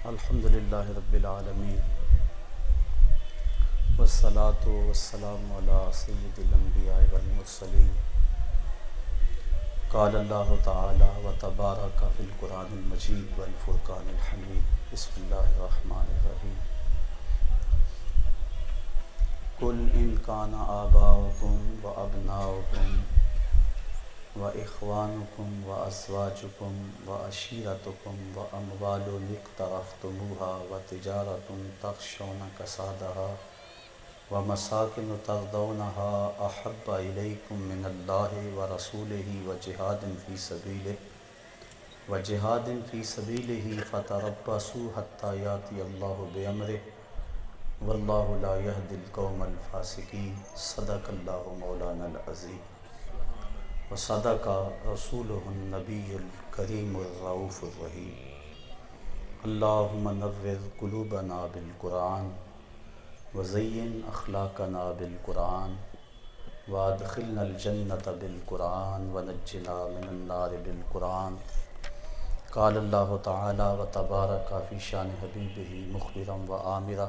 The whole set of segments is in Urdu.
الحمدللہ رب العالمین والصلاة والسلام علی سید الانبیاء والمرسلین قال اللہ تعالی وتبارک فی القرآن المجید والفرقان الحمید بسم اللہ الرحمن الرحیم قل ان کان آباؤکم وابناؤکم وإخوانكم وأزواجكم وعشيرتكم وأموال اقترفتموها وتجارة تخشون كسادها ومساكن ترضونها أحب إليكم من الله ورسوله وجهاد في سبيله فتربصوا حتى يأتي الله بأمره والله لا يهدي القوم الفاسقين صدق الله مولانا العظيم وصدق رسوله النبی الکریم الرؤوف الرحیم اللہم نور قلوبنا بالقرآن وزین اخلاقنا بالقرآن وادخلنا الجنۃ بالقرآن ونجنا من النار بالقرآن قال اللہ تعالی وتبارک فی شان حبیبہ مخبرا وآمرا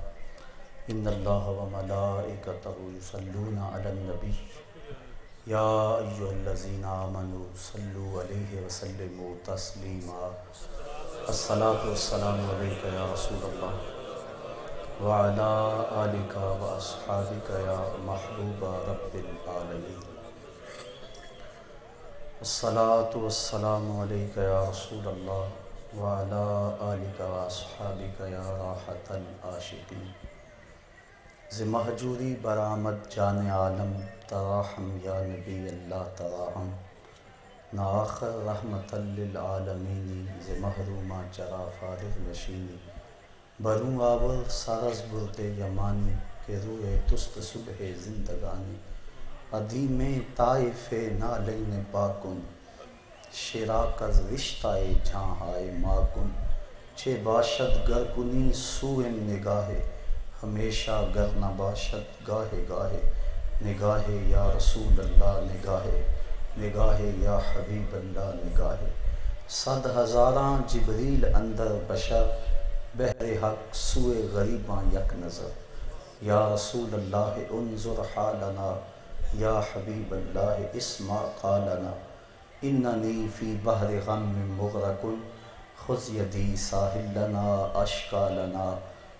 ان اللہ وملائکتہ یصلون علی النبی یا ایھا الذین آمنوا صلوا علیہ وسلموا تسلیما الصلاۃ والسلام علیک یا رسول اللہ وعلی آلک واصحابک یا محبوب رب العالمین الصلاۃ والسلام علیک یا رسول اللہ وعلی آلک واصحابک یا راحت العاشقین ز مہجوری برآمد جان عالم تراحم یا نبی اللہ تراحم نا آخر رحمت للعالمین ز محرومہ چرا فارغ نشینی بروں آور سرز برد یمانی کہ روئے تست صبح زندگانی ادیم طائف نالین پاکن شراک از رشتہ جہاں ماکن چھ باشد گر کنی سوئم نگاہ ہمیشہ گر نہ باشد گاہے گاہے نگاہ یا رسول اللہ نگاہ یا حبیب اللہ نگاہ صد ہزاراں جبریل اندر بشر بحر حق سوئے غریباں یک نظر یا رسول اللہ انظر حالنا یا حبیب اللہ اسمع قالنا اننی فی بحر غم مغرق خذ یدی ساحل لنا اشکا لنا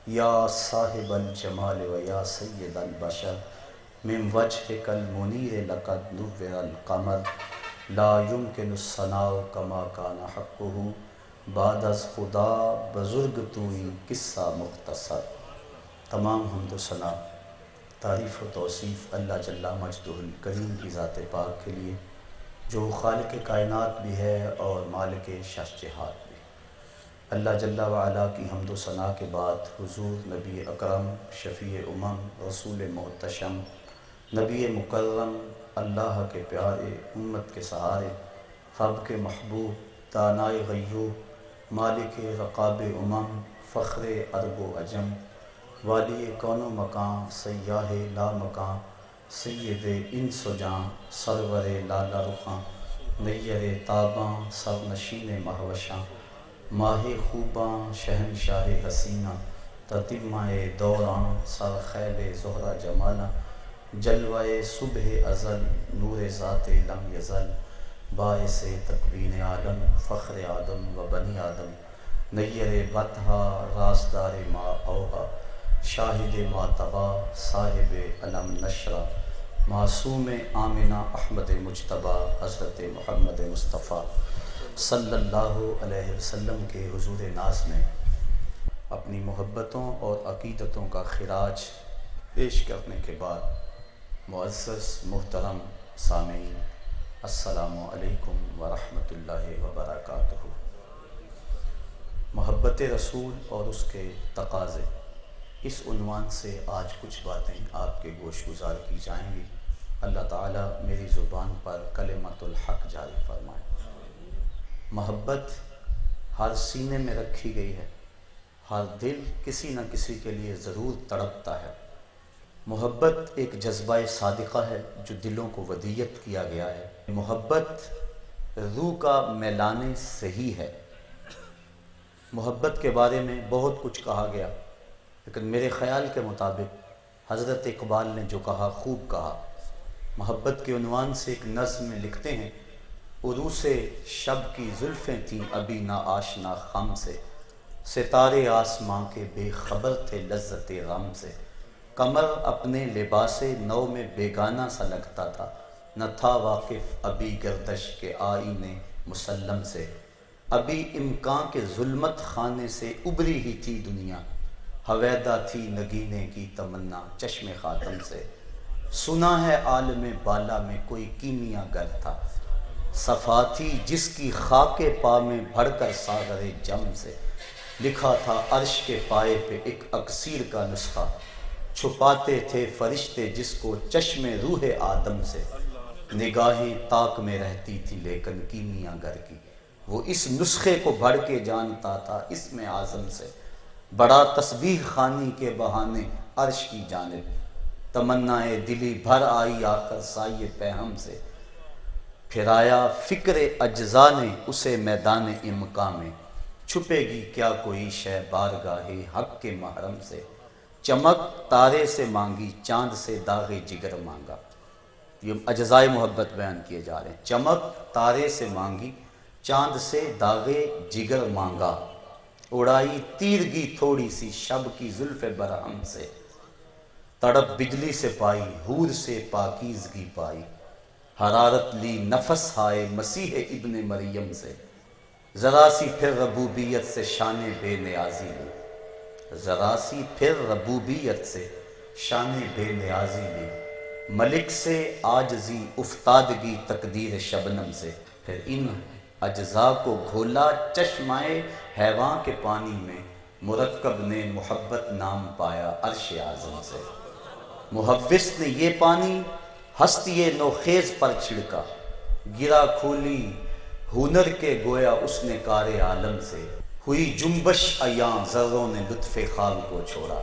یا صاحب الجمال و یا سید البشر من وجهک المنیر لقد نور القمر لا يمکن الثناء کما کان حقہ بعد از خدا بزرگ توئی قصہ مختصر۔ تمام حمد و ثنا تعریف و توصیف اللہ جل مجدہ الکریم کی ذات پاک کے لیے جو خالق کائنات بھی ہے اور مالک شش جہات بھی۔ اللہ جل وعلا کی حمد و ثنا کے بعد حضور نبی اکرم شفیع امم رسول محتشم نبی مکرم اللہ کے پیارے امت کے سہارے رب کے محبوب دانائے غیوب مالک رقاب امم فخر عرب و عجم والی کون و مکان سیاہ لا مکان سید انس و جاں سرور لالا رخاں نیر تاباں سرنشین مہوشاں ماہ خوباں شہنشاہ حسینہ تتمہ دوراں سر خیل زہرہ جمالہ جلوہ صبح ازل نور ذات لم یزل باعث تکوین عالم فخر آدم و بنی آدم نیر بطحہ رازدار ما اوہا شاہد ما طغا صاحب علم نشرہ معصوم آمنہ احمد مجتبیٰ حضرت محمد مصطفیٰ صلی اللہ علیہ وسلم کے حضور ناز میں اپنی محبتوں اور عقیدتوں کا خراج پیش کرنے کے بعد معزز محترم سامعین السلام علیکم ورحمۃ اللہ وبرکاتہ۔ محبت رسول اور اس کے تقاضے، اس عنوان سے آج کچھ باتیں آپ کے گوش گزار کی جائیں گی۔ اللہ تعالیٰ میری زبان پر کلمۃ الحق جاری فرمائے۔ محبت ہر سینے میں رکھی گئی ہے، ہر دل کسی نہ کسی کے لیے ضرور تڑپتا ہے۔ محبت ایک جذبہ صادقہ ہے جو دلوں کو ودیعت کیا گیا ہے۔ محبت روح کا میلان صحیح ہے۔ محبت کے بارے میں بہت کچھ کہا گیا، لیکن میرے خیال کے مطابق حضرت اقبال نے جو کہا خوب کہا۔ محبت کے عنوان سے ایک نظم میں لکھتے ہیں: عروس شب کی زلفیں تھیں ابھی نا آشنا خم سے، ستارے آسماں کے بے خبر تھے لذت غم سے، قمر اپنے لباس نو میں بیگانہ سا لگتا تھا، نہ تھا واقف ابھی گردش کے آئینے مسلم سے، ابھی امکان کے ظلمت خانے سے ابری ہی تھی دنیا، حویدہ تھی نگینے کی تمنا چشم خاتم سے، سنا ہے عالم بالا میں کوئی کیمیا گر تھا، صفا تھی جس کی خاک پا میں بھر کر ساغر جم سے، لکھا تھا عرش کے پائے پہ ایک اکسیر کا نسخہ، چھپاتے تھے فرشتے جس کو چشم روح آدم سے، نگاہیں طاق میں رہتی تھی لیکن کیمیا گر کی، وہ اس نسخے کو بڑھ کے جانتا تھا اسم اعظم سے، بڑا تسبیح خوانی کے بہانے عرش کی جانب، تمنائے دلی بھر آئی آخر سائے پہم سے، پھر آیا فکر اجزا نے اسے میدان امکان میں، چھپے گی کیا کوئی شے بارگاہ حق کے محرم سے، چمک تارے سے مانگی چاند سے داغ جگر مانگا۔ یہ اجزائے محبت بیان کیے جا رہے ہیں۔ چمک تارے سے مانگی چاند سے داغ جگر مانگا، اڑائی تیرگی تھوڑی سی شب کی زلف برہم سے، تڑپ بجلی سے پائی حور سے پاکیزگی پائی، حرارت لی نفس ہائے مسیح ابن مریم سے، ذرا سی پھر ربوبیت سے شان بے نیازی لی، ذرا سی پھر ربوبیت سے شان بے نیازی لی، ملک سے عاجزی افتادگی تقدیر شبنم سے، پھر ان اجزاء کو گھولا چشمائے حیواں کے پانی میں، مرکب نے محبت نام پایا عرش اعظم سے، محوث نے یہ پانی ہستی نوخیز پر چھڑکا، گرا کھولی ہنر کے گویا اس نے کار عالم سے، ہوئی جنبش ایاں ذروں نے لطف خواب کو چھوڑا،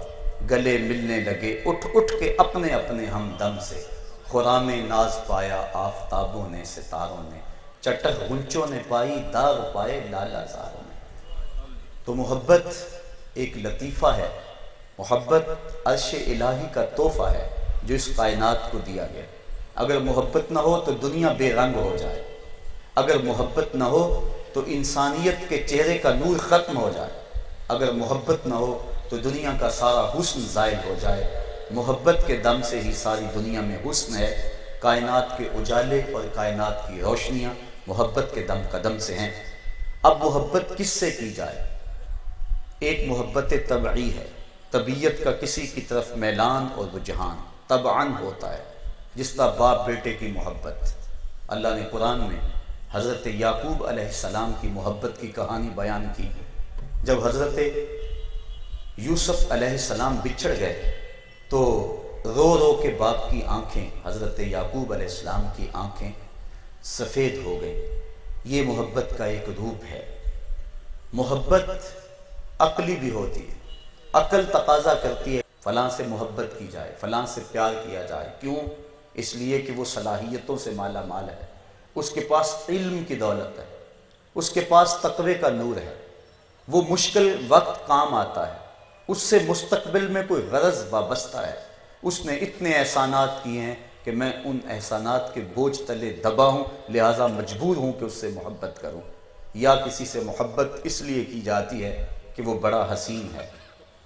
گلے ملنے لگے اٹھ اٹھ کے اپنے اپنے ہمدم سے، خرام ناز پایا آفتابوں نے ستاروں نے، چٹک غنچوں نے پائی داغ پائے لالا زاروں نے۔ تو محبت ایک لطیفہ ہے، محبت عرش الہی کا تحفہ ہے جو اس کائنات کو دیا گیا۔ اگر محبت نہ ہو تو دنیا بے رنگ ہو جائے، اگر محبت نہ ہو تو انسانیت کے چہرے کا نور ختم ہو جائے، اگر محبت نہ ہو تو دنیا کا سارا حسن زائل ہو جائے۔ محبت کے دم سے ہی ساری دنیا میں حسن ہے، کائنات کے اجالے اور کائنات کی روشنیاں محبت کے دم قدم سے ہیں۔ اب محبت کس سے کی جائے؟ ایک محبت طبعی ہے، طبیعت کا کسی کی طرف میلان اور رجحان طبعاً ہوتا ہے، جس طرح باپ بیٹے کی محبت۔ اللہ نے قرآن میں حضرت یعقوب علیہ السلام کی محبت کی کہانی بیان کی۔ جب حضرت یوسف علیہ السلام بچھڑ گئے تو رو رو کے باپ کی آنکھیں، حضرت یعقوب علیہ السلام کی آنکھیں سفید ہو گئی۔ یہ محبت کا ایک روپ ہے۔ محبت عقلی بھی ہوتی ہے، عقل تقاضا کرتی ہے فلاں سے محبت کی جائے، فلاں سے پیار کیا جائے۔ کیوں؟ اس لیے کہ وہ صلاحیتوں سے مالا مال ہے، اس کے پاس علم کی دولت ہے، اس کے پاس تقوی کا نور ہے، وہ مشکل وقت کام آتا ہے، اس سے مستقبل میں کوئی غرض وابستہ ہے، اس نے اتنے احسانات کیے ہیں کہ میں ان احسانات کے بوجھ تلے دبا ہوں، لہٰذا مجبور ہوں کہ اس سے محبت کروں۔ یا کسی سے محبت اس لیے کی جاتی ہے کہ وہ بڑا حسین ہے،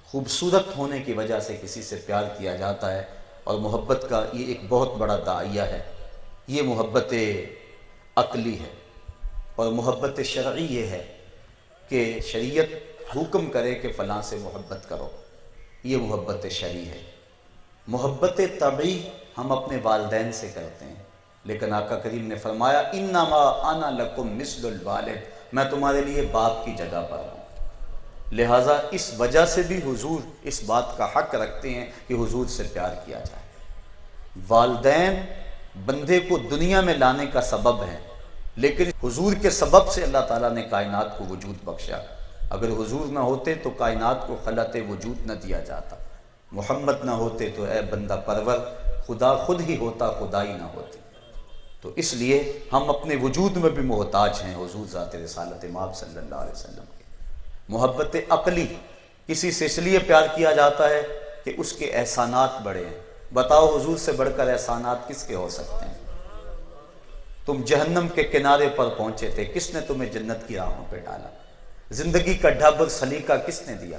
خوبصورت ہونے کی وجہ سے کسی سے پیار کیا جاتا ہے، اور محبت کا یہ ایک بہت بڑا داعیہ ہے۔ یہ محبت عقلی ہے۔ اور محبت شرعی یہ ہے کہ شریعت حکم کرے کہ فلاں سے محبت کرو، یہ محبت شرعی ہے۔ محبت طبعی ہم اپنے والدین سے کرتے ہیں، لیکن آقا کریم نے فرمایا انما انا لکم مثل الوالد، میں تمہارے لیے باپ کی جگہ پر ہوں۔ لہٰذا اس وجہ سے بھی حضور اس بات کا حق رکھتے ہیں کہ حضور سے پیار کیا جائے۔ والدین بندے کو دنیا میں لانے کا سبب ہے، لیکن حضور کے سبب سے اللہ تعالیٰ نے کائنات کو وجود بخشا۔ اگر حضور نہ ہوتے تو کائنات کو خلعت وجود نہ دیا جاتا، محمد نہ ہوتے تو اے بندہ پرور خدا خود ہی ہوتا، خدائی نہ ہوتی۔ تو اس لیے ہم اپنے وجود میں بھی محتاج ہیں حضور ذات رسالت مآب صلی اللہ علیہ وسلم کے۔ محبت عقلی، کسی سے اس لیے پیار کیا جاتا ہے کہ اس کے احسانات بڑے ہیں۔ بتاؤ حضور سے بڑھ کر احسانات کس کے ہو سکتے ہیں؟ تم جہنم کے کنارے پر پہنچے تھے، کس نے تمہیں جنت کی راہوں پہ ڈالا؟ زندگی کا ڈھب سلیقہ کس نے دیا؟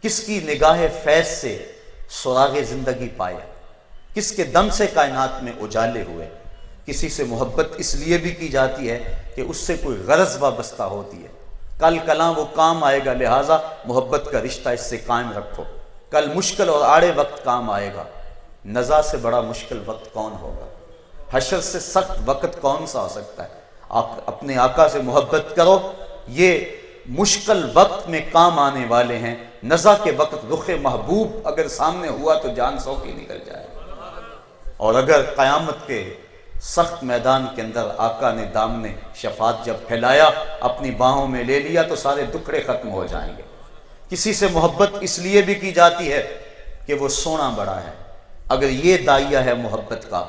کس کی نگاہ فیض سے سراغ زندگی پایا؟ کس کے دم سے کائنات میں اجالے ہوئے؟ کسی سے محبت اس لیے بھی کی جاتی ہے کہ اس سے کوئی غرض وابستہ ہوتی ہے، کل کلاں وہ کام آئے گا، لہٰذا محبت کا رشتہ اس سے قائم رکھو، کل مشکل اور آڑے وقت کام آئے گا۔ نزا سے بڑا مشکل وقت کون ہوگا؟ حشر سے سخت وقت کون سا ہو سکتا ہے؟ اپنے آقا سے محبت کرو، یہ مشکل وقت میں کام آنے والے ہیں۔ نزا کے وقت رخ محبوب اگر سامنے ہوا تو جان سو کی نکل جائے، اور اگر قیامت کے سخت میدان کے اندر آقا نے دامن شفاعت جب پھیلایا، اپنی باہوں میں لے لیا تو سارے دکھڑے ختم ہو جائیں گے۔ کسی سے محبت اس لیے بھی کی جاتی ہے کہ وہ سونا بڑا ہے۔ اگر یہ داعیہ ہے محبت کا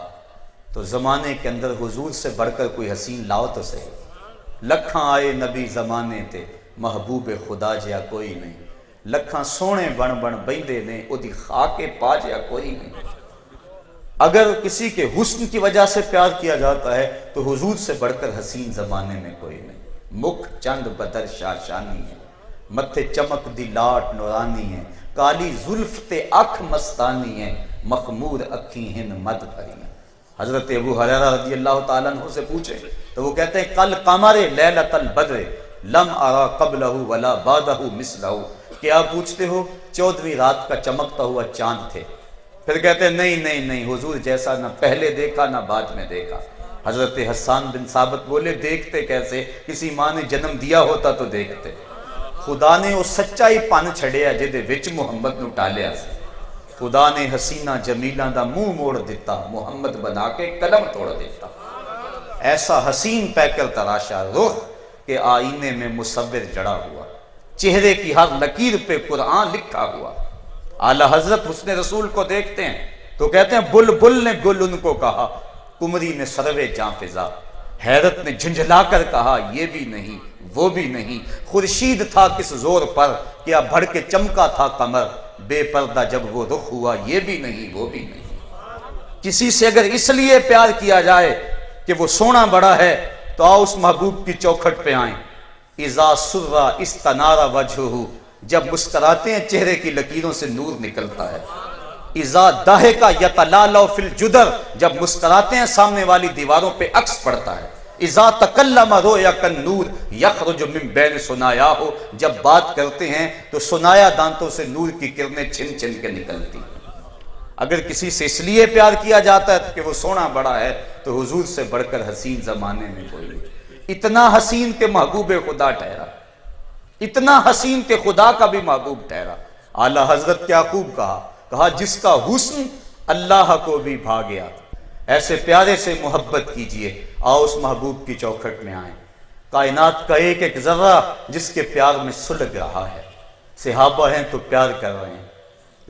تو زمانے کے اندر حضور سے بڑھ کر کوئی حسین لاؤ تو صحیح۔ لکھاں آئے نبی زمانے تے، محبوب خدا جیا کوئی نہیں، لکھاں سونے بن بن بیندے نے، اودی خاکے پا جیا کوئی نہیں۔ اگر کسی کے حسن کی وجہ سے پیار کیا جاتا ہے تو حضور سے بڑھ کر حسین زمانے میں کوئی نہیں۔ مکھ چند بدر شاشانی ہے، متھے چمک دی لاٹ نورانی ہے، کالی زلف تے اکھ مستانی ہے، مخمور اکھیں ہن مد بھری ہیں۔ حضرت ابو ہریرہ رضی اللہ تعالیٰ عنہ سے پوچھے تو وہ کہتے ہیں کل قمر لیلۃ البدر لم ارا قبلہ ولا بعدہ مثلہ۔ کیا پوچھتے ہو؟ 14ویں رات کا چمکتا ہوا چاند تھے۔ پھر کہتے ہیں نہیں حضور جیسا نہ پہلے دیکھا نہ بعد میں دیکھا۔ حضرت حسان بن ثابت بولے دیکھتے کیسے؟ کسی ماں نے جنم دیا ہوتا تو دیکھتے۔ خدا نے وہ سچائی پن چھڑیا جدے وچ محمد نو ٹالیا سی۔ خدا نے حسینہ جمیلاں دا منہ موڑ دیتا، محمد بنا کے قلم توڑ دیتا۔ ایسا حسین پیکر تراشا رخ کہ آئینے میں مصور جڑا ہوا، چہرے کی ہر لکیر پہ قرآن لکھا ہوا۔ اعلیٰ حضرت حسن رسول کو دیکھتے ہیں تو کہتے ہیں بلبل نے گل ان کو کہا، کمری نے سروے جاں فضا، حیرت نے جھنجھلا کر کہا یہ بھی نہیں وہ بھی نہیں، خورشید تھا کس زور پر، کیا بڑھ کے چمکا تھا قمر، بے پردہ جب وہ رخ ہوا یہ بھی نہیں وہ بھی نہیں۔ کسی سے اگر اس لیے پیار کیا جائے کہ وہ سونا بڑا ہے تو آؤ اس محبوب کی چوکھٹ پہ آئیں۔ اذا سرّا استنار وجہہ، جب مسکراتے ہیں چہرے کی لکیروں سے نور نکلتا ہے۔ اذا ضحک یتلالأ فی الجدر، جب مسکراتے ہیں سامنے والی دیواروں پہ عکس پڑتا ہے۔ اذا تکلم رؤیا کالنور یخرج من بین ثنایاہ، جب بات کرتے ہیں تو ثنایا دانتوں سے نور کی کرنیں چھن چھن کے نکلتی ہیں۔ اگر کسی سے اس لیے پیار کیا جاتا ہے کہ وہ سونا بڑا ہے تو حضور سے بڑھ کر حسین زمانے میں کوئی نہیں۔ اتنا حسین کہ محبوب خدا ٹھہرا، اتنا حسین کہ خدا کا بھی محبوب ٹھہرا۔ اعلیٰ حضرت کیا خوب کہا جس کا حسن اللہ کو بھی بھا گیا۔ ایسے پیارے سے محبت کیجئے، آؤ اس محبوب کی چوکھٹ میں آئیں۔ کائنات کا ایک ایک ذرہ جس کے پیار میں سلگ رہا ہے، صحابہ ہیں تو پیار کر رہے ہیں،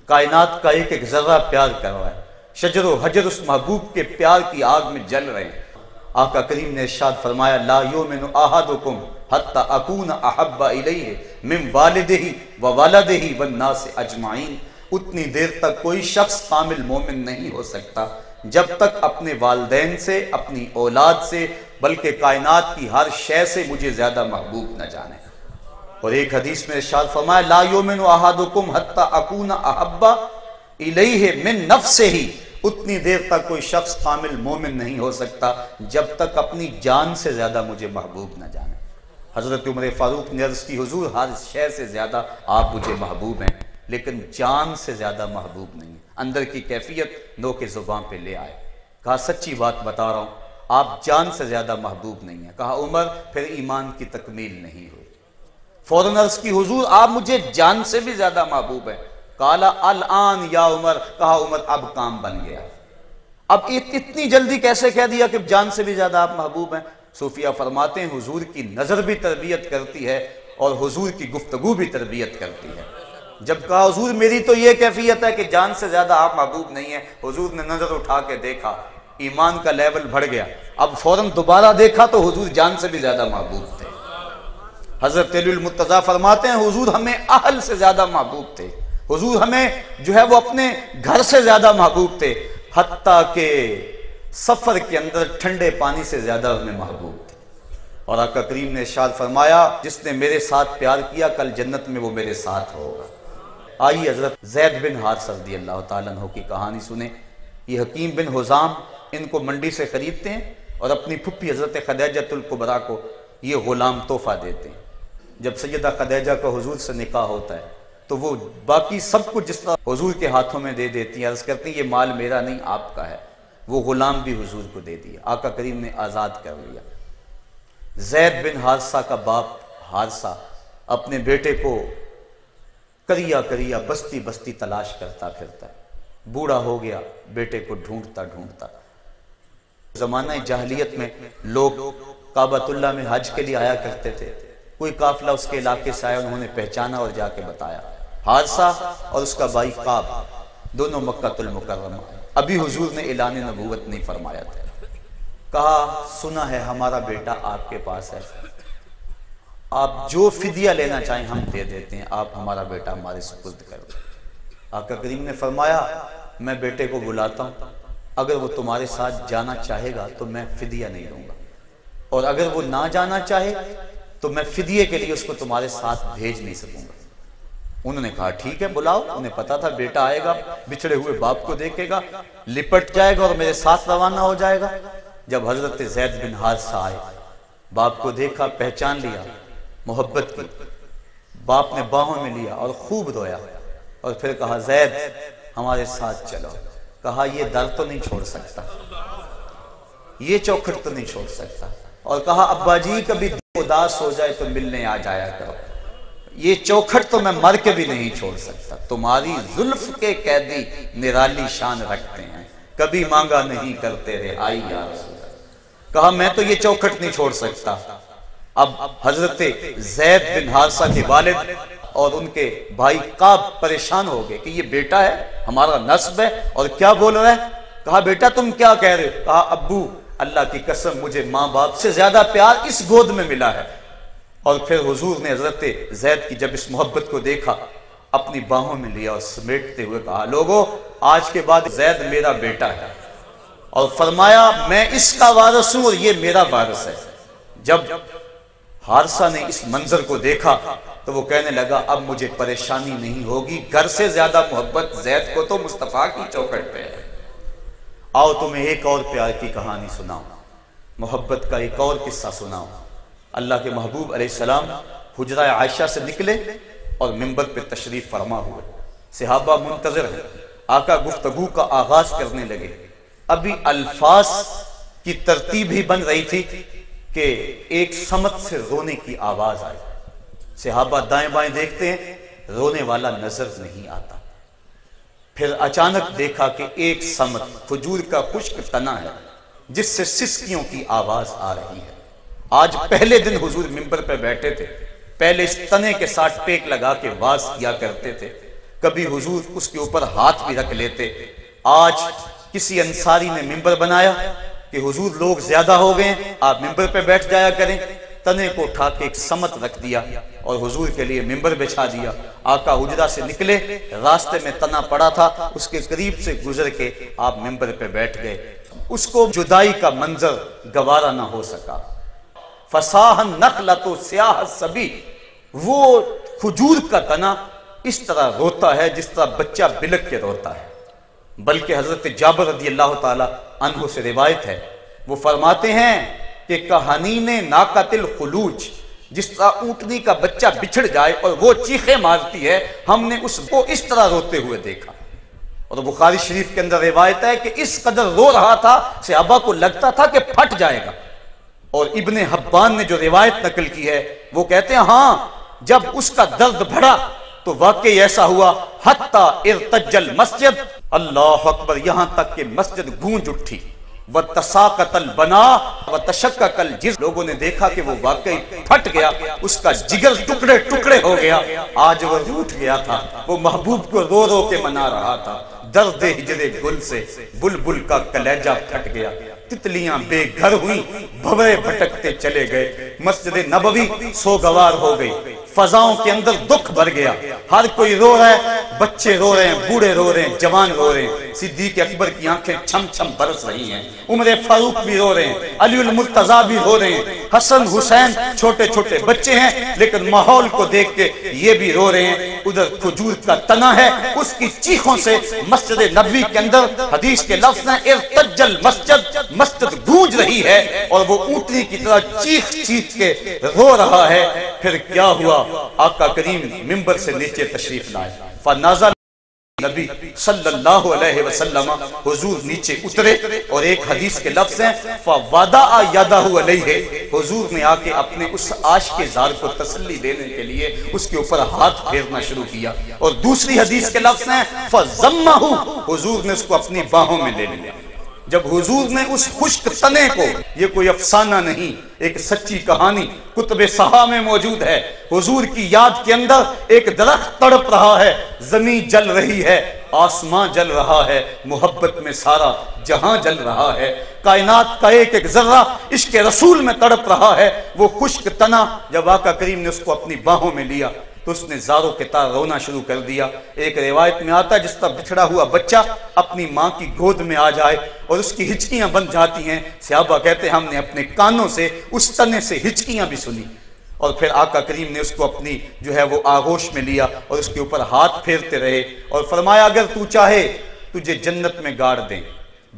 کائنات کا ایک ایک ذرہ پیار کر رہا ہے، شجر و حجر اس محبوب کے پیار کی آگ میں جل رہے ہیں۔ آقا کریم نے ارشاد فرمایا لا یؤمن احدکم حتی اکون احب الیہ من والدہ وولدہ والناس اجمعین، اتنی دیر تک کوئی شخص کامل مومن نہیں ہو سکتا جب تک اپنے والدین سے، اپنی اولاد سے، بلکہ کائنات کی ہر شے سے مجھے زیادہ محبوب نہ جانے۔ اور ایک حدیث میں ارشاد فرمایا لا یؤمن احدکم حتی اکون احب الیہ من نفسہ، اتنی دیر تک کوئی شخص کامل مومن نہیں ہو سکتا جب تک اپنی جان سے زیادہ مجھے محبوب نہ جانے۔ حضرت عمر فاروق نے عرض کی حضور ہر شے سے زیادہ آپ مجھے محبوب ہیں لیکن جان سے زیادہ محبوب نہیں۔ اندر کی کیفیت نو کے زبان پہ لے آئے، کہا سچی بات بتا رہا ہوں آپ جان سے زیادہ محبوب نہیں ہیں۔ کہا عمر پھر ایمان کی تکمیل نہیں ہوئی۔ فوراً عرض کی حضور آپ مجھے جان سے بھی زیادہ محبوب ہیں۔ قالا الان یا عمر، کہا عمر اب کام بن گیا۔ اب اتنی جلدی کیسے کہہ دیا کہ جان سے بھی زیادہ آپ محبوب ہیں؟ صوفیہ فرماتے ہیں حضور کی نظر بھی تربیت کرتی ہے اور حضور کی گفتگو بھی تربیت کرتی ہے۔ جب کہا حضور میری تو یہ کیفیت ہے کہ جان سے زیادہ آپ محبوب نہیں ہیں، حضور نے نظر اٹھا کے دیکھا، ایمان کا لیول بڑھ گیا۔ اب فوراً دوبارہ دیکھا تو حضور جان سے بھی زیادہ محبوب تھے۔ حضرت علی المرتضیٰ فرماتے ہیں حضور ہمیں اہل سے زیادہ محبوب تھے، حضور ہمیں جو ہے وہ اپنے گھر سے زیادہ محبوب تھے، حتیٰ کہ سفر کے اندر ٹھنڈے پانی سے زیادہ ہمیں محبوب تھے۔ اور آقا کریم نے ارشاد فرمایا جس نے میرے ساتھ پیار کیا کل جنت میں وہ میرے ساتھ ہوگا۔ آئیے حضرت زید بن حارثہ رضی اللہ تعالیٰ عنہ کی کہانی سنیں۔ یہ حکیم بن حزام ان کو منڈی سے خریدتے ہیں اور اپنی پھپھی حضرت خدیجہ الکبریٰ کو یہ غلام تحفہ دیتے ہیں۔ جب سیدہ خدیجہ کا حضور سے نکاح ہوتا ہے تو وہ باقی سب کچھ جس طرح حضور کے ہاتھوں میں دے دیتی ہیں، عرض کرتی ہیں یہ مال میرا نہیں آپ کا ہے، وہ غلام بھی حضور کو دے دیا، آقا کریم نے آزاد کر لیا۔ زید بن حارثہ کا باپ حارثہ اپنے بیٹے کو کریا کریا بستی بستی تلاش کرتا پھرتا ہے، بوڑھا ہو گیا، بیٹے کو ڈھونڈتا ڈھونڈتا۔ زمانہ جاہلیت میں لوگ کعبۃ اللہ میں حج کے لیے آیا کرتے تھے، کوئی قافلہ اس کے علاقے سے آیا، انہوں نے پہچانا اور جا کے بتایا، حارثہ اور اس کا بھائی کعب دونوں مکہ المکرمہ۔ ابھی حضور نے اعلان نبوت نہیں فرمایا تھا، کہا سنا ہے ہمارا بیٹا آپ کے پاس ہے، آپ جو فدیہ لینا چاہیں ہم دے دیتے ہیں، آپ ہمارا بیٹا ہمارے سپرد کر دیں۔ آقا کریم نے فرمایا میں بیٹے کو بلاتا ہوں، اگر وہ تمہارے ساتھ جانا چاہے گا تو میں فدیہ نہیں دوں گا، اور اگر وہ نہ جانا چاہے تو میں فدیے کے لیے اس کو تمہارے ساتھ بھیج نہیں سکوں گا۔ انہوں نے کہا ٹھیک ہے بلاؤ۔ انہیں پتا تھا بیٹا آئے گا، بچھڑے ہوئے باپ کو دیکھے گا، لپٹ جائے گا اور میرے ساتھ روانہ ہو جائے گا۔ جب حضرت زید بن حارثہ آئے، باپ کو دیکھا، پہچان لیا، محبت کی، باپ نے باہوں میں لیا اور خوب رویا اور پھر کہا زید ہمارے ساتھ چلو۔ کہا یہ در تو نہیں چھوڑ سکتا، یہ چوکھٹ تو نہیں چھوڑ سکتا، اور کہا ابا جی کبھی اداس ہو جائے تو ملنے آ جایا کرو، یہ چوکھٹ تو میں مر کے بھی نہیں چھوڑ سکتا، تمہاری زلف کے قیدی نرالی شان رکھتے ہیں، کبھی مانگا نہیں کرتے رہائی یا رسول اللہ۔ کہا میں تو یہ چوکھٹ نہیں چھوڑ سکتا۔ اب حضرت زید بن حارثہ کے والد اور ان کے بھائی کعب پریشان ہو گئے کہ یہ بیٹا ہے، ہمارا نسب ہے، اور کیا بول رہا ہے۔ کہا بیٹا تم کیا کہہ رہے ہو؟ کہا ابو اللہ کی قسم مجھے ماں باپ سے زیادہ پیار اس گود میں ملا ہے۔ اور پھر حضور نے حضرت زید کی جب اس محبت کو دیکھا، اپنی باہوں میں لیا اور سمیٹتے ہوئے کہا لوگو آج کے بعد زید میرا بیٹا ہے، اور فرمایا میں اس کا وارث ہوں اور یہ میرا وارث ہے۔ جب حارثہ نے اس منظر کو دیکھا تو وہ کہنے لگا اب مجھے پریشانی نہیں ہوگی، گھر سے زیادہ محبت زید کو تو مصطفیٰ کی چوکھٹ پہ ہے۔ آؤ تمہیں ایک اور پیار کی کہانی سناؤں، محبت کا ایک اور قصہ سناؤں۔ اللہ کے محبوب علیہ السلام حجرہ عائشہ سے نکلے اور منبر پہ تشریف فرما ہوئے، صحابہ منتظر ہیں، آقا گفتگو کا آغاز کرنے لگے۔ ابھی الفاظ کی ترتیب ہی بن رہی تھی کہ ایک سمت سے رونے کی آواز آئی۔ صحابہ دائیں بائیں دیکھتے ہیں، رونے والا نظر نہیں آتا۔ پھر اچانک دیکھا کہ ایک سمت کھجور کا خشک تنا ہے جس سے سسکیوں کی آواز آ رہی ہے۔ آج پہلے دن حضور منبر پہ بیٹھے تھے، پہلے اس تنے کے ساتھ ٹیک لگا کے واز کیا کرتے تھے، کبھی حضور اس کے اوپر ہاتھ بھی رکھ لیتے۔ آج کسی انصاری نے منبر بنایا کہ حضور لوگ زیادہ ہو گئے ہیں، آپ منبر پہ بیٹھ جایا کریں، تنے کو اٹھا کے ایک سمت رکھ دیا اور حضور کے لیے منبر بچھا دیا۔ آقا حجرہ سے نکلے، راستے میں تنا پڑا تھا، اس کے قریب سے گزر کے آپ منبر پہ بیٹھ گئے۔ اس کو جدائی کا منظر گوارا نہ ہو سکا۔ فصاح النخلۃ سیاح الصبی، وہ کھجور کا تنا اس طرح روتا ہے جس طرح بچہ بلک کے روتا ہے۔ بلکہ حضرت جابر رضی اللہ تعالی عنہ سے روایت ہے، وہ فرماتے ہیں کہ کہانین ناقۃ الخلوج، جس طرح اونٹنی کا بچہ بچھڑ جائے اور وہ چیخیں مارتی ہے، ہم نے اس کو اس طرح روتے ہوئے دیکھا۔ اور بخاری شریف کے اندر روایت ہے کہ اس قدر رو رہا تھا صحابہ کو لگتا تھا کہ پھٹ جائے گا۔ اور ابن حبان نے جو روایت نقل کی ہے وہ کہتے ہیں ہاں جب اس کا درد بڑھا تو واقعی ایسا ہوا حتی ارتج المسجد، اللہ اکبر، یہاں تک کہ مسجد گونج اٹھی، وتساقط البناء وتشقق الجزر، لوگوں نے دیکھا کہ وہ واقعی پھٹ گیا، اس کا جگر ٹکڑے ٹکڑے ہو گیا۔ آج وہ روٹھ گیا تھا، وہ محبوب کو رو رو کے منا رہا تھا، درد ہجر گل سے بلبل کا کلیجہ پھٹ گیا۔ تتلیاں بے گھر ہوئی، بھورے بھٹکتے چلے گئے، مسجد نبوی سوگوار ہو گئی، فضاؤں کے اندر دکھ بھر گیا، ہر کوئی رو رہا ہے، بچے رو رہے ہیں، بوڑھے رو رہے ہیں، جوان رو رہے ہیں، صدیق اکبر کی آنکھیں چھم چھم برس رہی ہیں، عمر فاروق بھی رو رہے ہیں، علی المرتضیٰ بھی رو رہے ہیں، حسن حسین چھوٹے چھوٹے بچے ہیں، لیکن ماحول کو دیکھ کے یہ بھی رو رہے ہیں۔ ادھر کھجور کا تنا ہے، اس کی چیخوں سے مسجد نبوی کے اندر حدیث کے لفظ ہیں ارتج المسجد، مسجد گونج رہی ہے اور وہ اونٹنی کی طرح چیخ چیخ کے رو رہا ہے۔ پھر کیا ہوا؟ آقا کریم منبر سے نیچے تشریف لائے، فنازل نبی صلی اللہ علیہ وسلم، حضور نیچے اترے اور ایک حدیث کے لفظ ہیں فَوَضَعَ يَدَهُ عَلَيْهِ، حضور نے آ کے اپنے اس عاشق زار کو تسلی دینے کے لیے اس کے اوپر ہاتھ پھیرنا شروع کیا، اور دوسری حدیث کے لفظ ہیں فَضَمَّهُ، حضور نے اس کو اپنی باہوں میں لے لیا۔ جب حضور نے اس خشک تنے کو، یہ کوئی افسانہ نہیں، ایک سچی کہانی کتب صحاح میں موجود ہے، حضور کی یاد کے اندر ایک درخت تڑپ رہا ہے، زمین جل رہی ہے، آسمان جل رہا ہے، محبت میں سارا جہاں جل رہا ہے، کائنات کا ایک ایک ذرہ عشق رسول میں تڑپ رہا ہے۔ وہ خشک تنا جب آقا کریم نے اس کو اپنی باہوں میں لیا تو اس نے زاروں کے تار رونا شروع کر دیا۔ ایک روایت میں آتا ہے جس طرح بچھڑا ہوا بچہ اپنی ماں کی گود میں آ جائے اور اس کی ہچکیاں بن جاتی ہیں، صحابہ کہتے ہیں ہم نے اپنے کانوں سے اس تنے سے ہچکیاں بھی سنی، اور پھر آقا کریم نے اس کو اپنی جو ہے وہ آغوش میں لیا اور اس کے اوپر ہاتھ پھیرتے رہے اور فرمایا اگر تو چاہے تجھے جنت میں گاڑ دیں،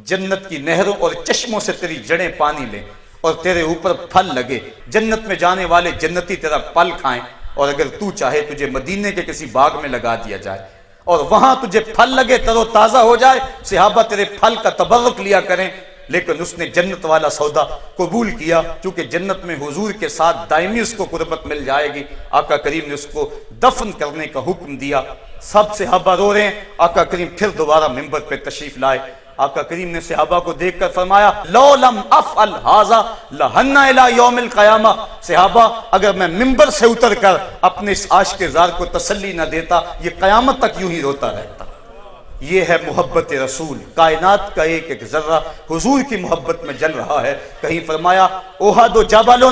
جنت کی نہروں اور چشموں سے تیری جڑیں پانی لیں اور تیرے اوپر پھل لگے، جنت میں جانے والے جنتی تیرا پھل کھائیں، اور اگر تو چاہے تجھے مدینے کے کسی باغ میں لگا دیا جائے اور وہاں تجھے پھل لگے، تر و تازہ ہو جائے، صحابہ تیرے پھل کا تبرک لیا کریں۔ لیکن اس نے جنت والا سودا قبول کیا، چونکہ جنت میں حضور کے ساتھ دائمی اس کو قربت مل جائے گی۔ آقا کریم نے اس کو دفن کرنے کا حکم دیا، سب صحابہ رو رہے ہیں، آقا کریم پھر دوبارہ منبر پہ تشریف لائے۔ آقا کریم نے صحابہ کو دیکھ کر فرمایا لو لم افعل ھذا لھن الی یوم القیامہ، صحابہ اگر میں منبر سے اتر کر اپنے اس عاشق زار کو تسلی نہ دیتا یہ قیامت تک یوں ہی روتا رہتا۔ یہ ہے محبت رسول، کائنات کا ایک ایک ذرہ حضور کی محبت میں جل رہا ہے۔ کہیں فرمایا احد جبل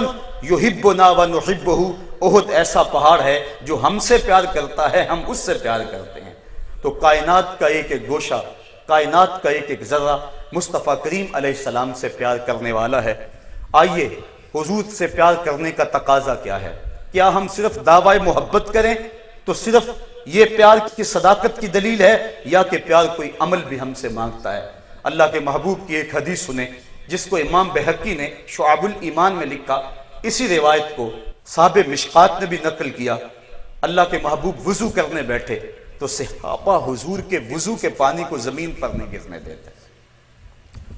یحبنا ونحبہ، احد ایسا پہاڑ ہے جو ہم سے پیار کرتا ہے، ہم اس سے پیار کرتے ہیں۔ تو کائنات کا ایک ایک گوشہ، کائنات کا ایک ایک ذرہ مصطفیٰ کریم علیہ السلام سے پیار کرنے والا ہے۔ آئیے حضور سے پیار کرنے کا تقاضا کیا ہے؟ کیا ہم صرف دعوی محبت کریں تو صرف یہ پیار کی صداقت کی دلیل ہے، یا کہ پیار کوئی عمل بھی ہم سے مانگتا ہے؟ اللہ کے محبوب کی ایک حدیث سنیں جس کو امام بہقی نے شعب الایمان میں لکھا، اسی روایت کو صاحب مشکات نے بھی نقل کیا۔ اللہ کے محبوب وضو کرنے بیٹھے تو صحابہ حضور کے وضو کے پانی کو زمین پر نہیں گرنے دیتے،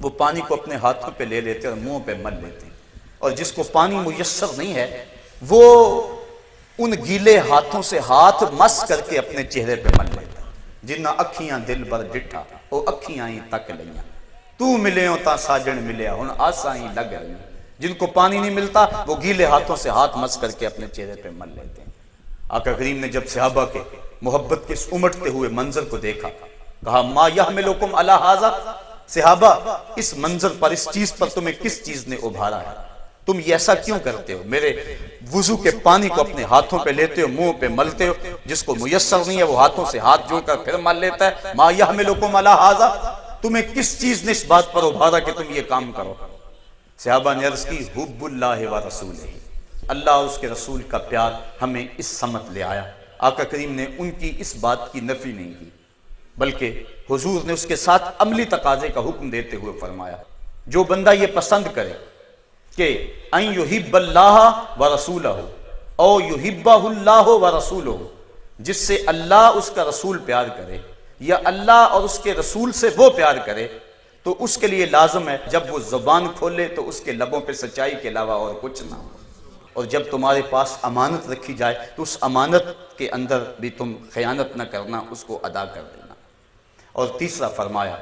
وہ پانی کو اپنے ہاتھوں پہ لے لیتے اور منہ پہ مل لیتے، اور جس کو پانی میسر نہیں ہے وہ ان گیلے ہاتھوں سے ہاتھ مس کر کے اپنے چہرے پہ مل لیتا۔ جنہ اکھیاں دل بر ڈٹھا وہ اکھیاں ہی تک لیاں، تو ملیوں تا ساجن ملیا ہن آساں ہی لگ رہی۔ جن کو پانی نہیں ملتا وہ گیلے ہاتھوں سے ہاتھ مس کر کے اپنے چہرے پہ مل لیتے ہیں۔ آقا کریم نے جب صحابہ کے محبت کے اس امٹتے ہوئے منظر کو دیکھا، کہا ما یحملکم علی ھذا، صحابہ اس منظر پر، اس چیز پر تمہیں کس چیز نے ابھارا ہے؟ تم یہ ایسا کیوں کرتے ہو؟ میرے وضو کے پانی کو اپنے ہاتھوں پہ لیتے ہو، منہ پہ ملتے ہو، جس کو میسر نہیں ہے وہ ہاتھوں سے ہاتھ جوڑ کر پھر مل لیتا ہے۔ ما یحملکم علی ھذا، تمہیں کس چیز نے اس بات پر ابھارا کہ تم یہ کام کرو؟ صحابہ نے عرض کی حب اللہ و رسولہ، اللہ اور اس کے رسول کا پیار ہمیں اس سمت لے آیا۔ آقا کریم نے ان کی اس بات کی نفی نہیں کی، بلکہ حضور نے اس کے ساتھ عملی تقاضے کا حکم دیتے ہوئے فرمایا جو بندہ یہ پسند کرے کہ ان یحب اللہ و رسولہ او یحبہ اللہ و رسولہ، جس سے اللہ اس کا رسول پیار کرے یا اللہ اور اس کے رسول سے وہ پیار کرے، تو اس کے لیے لازم ہے جب وہ زبان کھولے تو اس کے لبوں پہ سچائی کے علاوہ اور کچھ نہ ہو، اور جب تمہارے پاس امانت رکھی جائے تو اس امانت کے اندر بھی تم خیانت نہ کرنا، اس کو ادا کر دینا۔ اور تیسرا فرمایا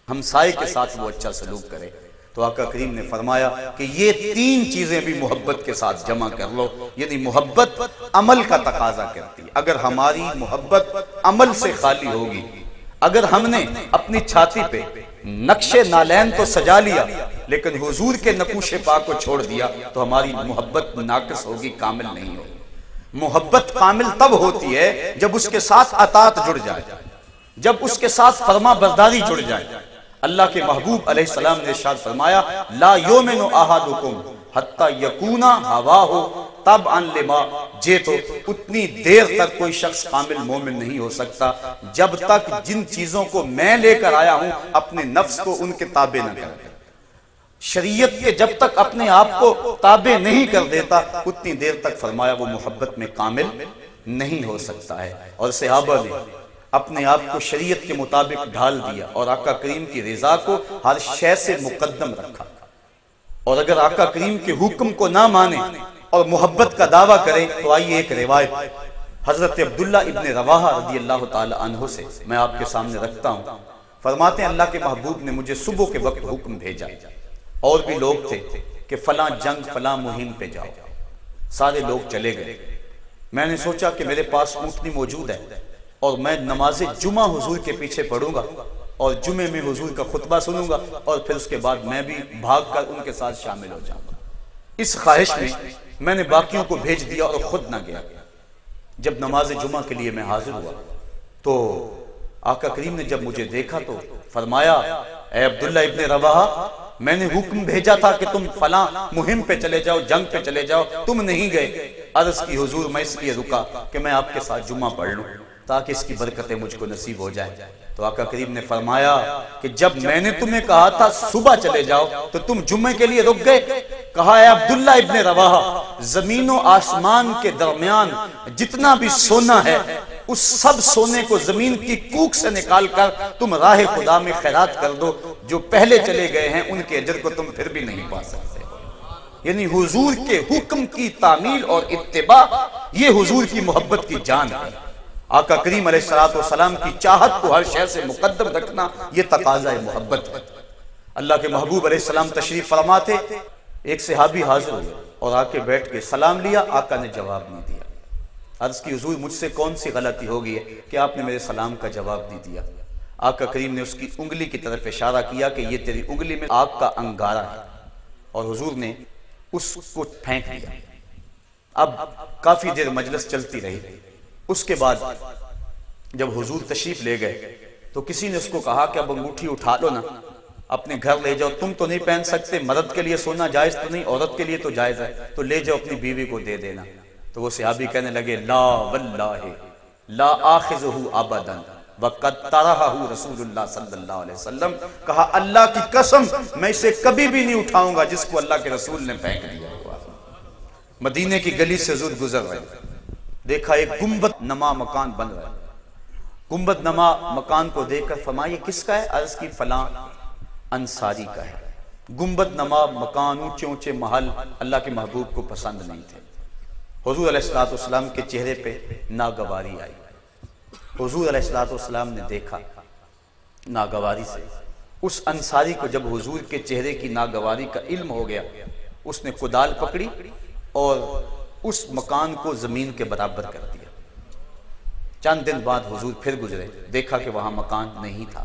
ہمسائے کے ساتھ وہ اچھا سلوک کرے، تو آقا کریم نے فرمایا کہ یہ تین چیزیں بھی محبت کے ساتھ جمع کر لو، یعنی محبت عمل کا تقاضا کرتی ہے۔ اگر ہماری محبت عمل سے خالی ہوگی، اگر ہم نے اپنی چھاتی پہ نقش نالین تو سجا لیا لیکن حضور کے نقوش پاک کو چھوڑ دیا تو ہماری محبت ناقص ہوگی، کامل نہیں ہوگی۔ محبت کامل تب ہوتی ہے جب اس کے ساتھ اطاعت جڑ جائے، جب اس کے ساتھ فرما برداری جڑ جائے۔ اللہ کے محبوب علیہ السلام نے ارشاد فرمایا لا یؤمن احدکم حتی یکون ہواہ تبعا لما جئت، اتنی دیر تک کوئی شخص کامل مومن نہیں ہو سکتا جب تک جن چیزوں کو میں لے کر آیا ہوں اپنے نفس کو ان کے تابع نہ کر دے۔ شریعت کے جب تک اپنے آپ کو تابع نہیں کر دیتا اتنی دیر تک فرمایا وہ محبت میں کامل نہیں ہو سکتا ہے۔ اور صحابہ نے اپنے آپ کو شریعت کے مطابق ڈھال دیا اور آقا کریم کی رضا کو ہر شے سے مقدم رکھا، اور اگر آقا کریم کے حکم کو نہ مانے اور محبت کا دعویٰ کریں تو آئیے ایک روایت حضرت عبداللہ ابن رواحہ رضی اللہ تعالی عنہ سے میں آپ کے سامنے رکھتا ہوں۔ فرماتے ہیں اللہ کے محبوب نے مجھے صبح کے وقت حکم بھیجا، اور بھی لوگ تھے کہ فلاں جنگ فلاں مہم پہ جاؤ، سارے لوگ چلے گئے۔ میں نے سوچا کہ میرے پاس اونٹنی موجود ہے اور میں نماز جمعہ حضور کے پیچھے پڑھوں گا اور جمعے میں حضور کا خطبہ سنوں گا اور پھر اس کے بعد میں بھی بھاگ کر ان کے ساتھ شامل ہو جاؤں گا۔ اس خواہش میں نے باقیوں کو بھیج دیا اور خود نہ گیا۔ جب نماز جمعہ کے لیے میں حاضر ہوا تو آقا کریم نے جب مجھے دیکھا تو فرمایا اے عبداللہ ابن رواحہ، میں نے حکم بھیجا تھا کہ تم فلاں مہم پہ چلے جاؤ، جنگ پہ چلے جاؤ، تم نہیں گئے۔ عرض کی حضور میں اس لیے رکا کہ میں آپ کے ساتھ جمعہ پڑھ لوں تاکہ اس کی برکتیں مجھ کو نصیب ہو جائیں۔ تو آقا کریم نے فرمایا کہ جب میں نے تمہیں کہا تھا صبح چلے جاؤ تو تم جمعے کے لیے رک گئے۔ کہا اے عبداللہ ابن رواحہ، زمین و آسمان کے درمیان جتنا بھی سونا ہے اس سب سونے کو زمین کی کوک سے نکال کر تم راہ خدا میں خیرات کر دو، جو پہلے چلے گئے ہیں ان کے اجر کو تم پھر بھی نہیں پا سکتے۔ یعنی حضور کے حکم کی تعمیل اور اتباع یہ حضور کی محبت کی جان ہے۔ آقا کریم علیہ السلام کی چاہت کو ہر شے سے مقدم رکھنا یہ تقاضا محبت ہے۔ اللہ کے محبوب علیہ السلام تشریف فرما تھے، ایک صحابی حاضر ہوئے اور آ کے بیٹھ کے سلام لیا، آقا نے جواب نہیں دیا۔ عرض کی حضور مجھ سے کون سی غلطی ہو گئی ہے کہ آپ نے میرے سلام کا جواب نہیں دیا؟ آقا کریم نے اس کی انگلی کی طرف اشارہ کیا کہ یہ تیری انگلی میں آگ کا انگارہ ہے، اور حضور نے اس کو پھینک دیا۔ اب کافی دیر مجلس چلتی رہی۔ اس کے بعد جب حضور تشریف لے گئے تو کسی نے اس کو کہا کہ اب انگوٹھی اٹھا لو نا، اپنے گھر لے جاؤ، تم تو نہیں پہن سکتے، مرد کے لیے سونا جائز تو نہیں، عورت کے لیے تو جائز ہے، تو لے جاؤ اپنی بیوی کو دے دینا۔ تو وہ صحابی کہنے لگے لا واللہ لا آخذہ ابدا وقد طرحہ رسول اللہ صلی اللہ علیہ وسلم، کہا اللہ کی قسم میں اسے کبھی بھی نہیں اٹھاؤں گا جس کو اللہ کے رسول نے پھینک دیا ہوا۔ مدینے کی گلی سے حضور گزر رہے، دیکھا ایک گنبد نما مکان بن رہا ہے۔ گنبد نما مکان کو دیکھ کر فرمایا یہ کس کا ہے؟ عرض کی فلاں انصاری کا ہے۔ گنبد نما مکان، اونچے اونچے محل اللہ کے محبوب کو پسند نہیں تھے۔ حضور علیہ السلام کے چہرے پہ ناگواری آئی۔ حضور علیہ السلام نے دیکھا ناگواری سے، اس انصاری کو جب حضور کے چہرے کی ناگواری کا علم ہو گیا، اس نے کدال پکڑی اور اس مکان کو زمین کے برابر کر دیا۔ چند دن بعد حضور پھر گزرے، دیکھا کہ وہاں مکان نہیں تھا۔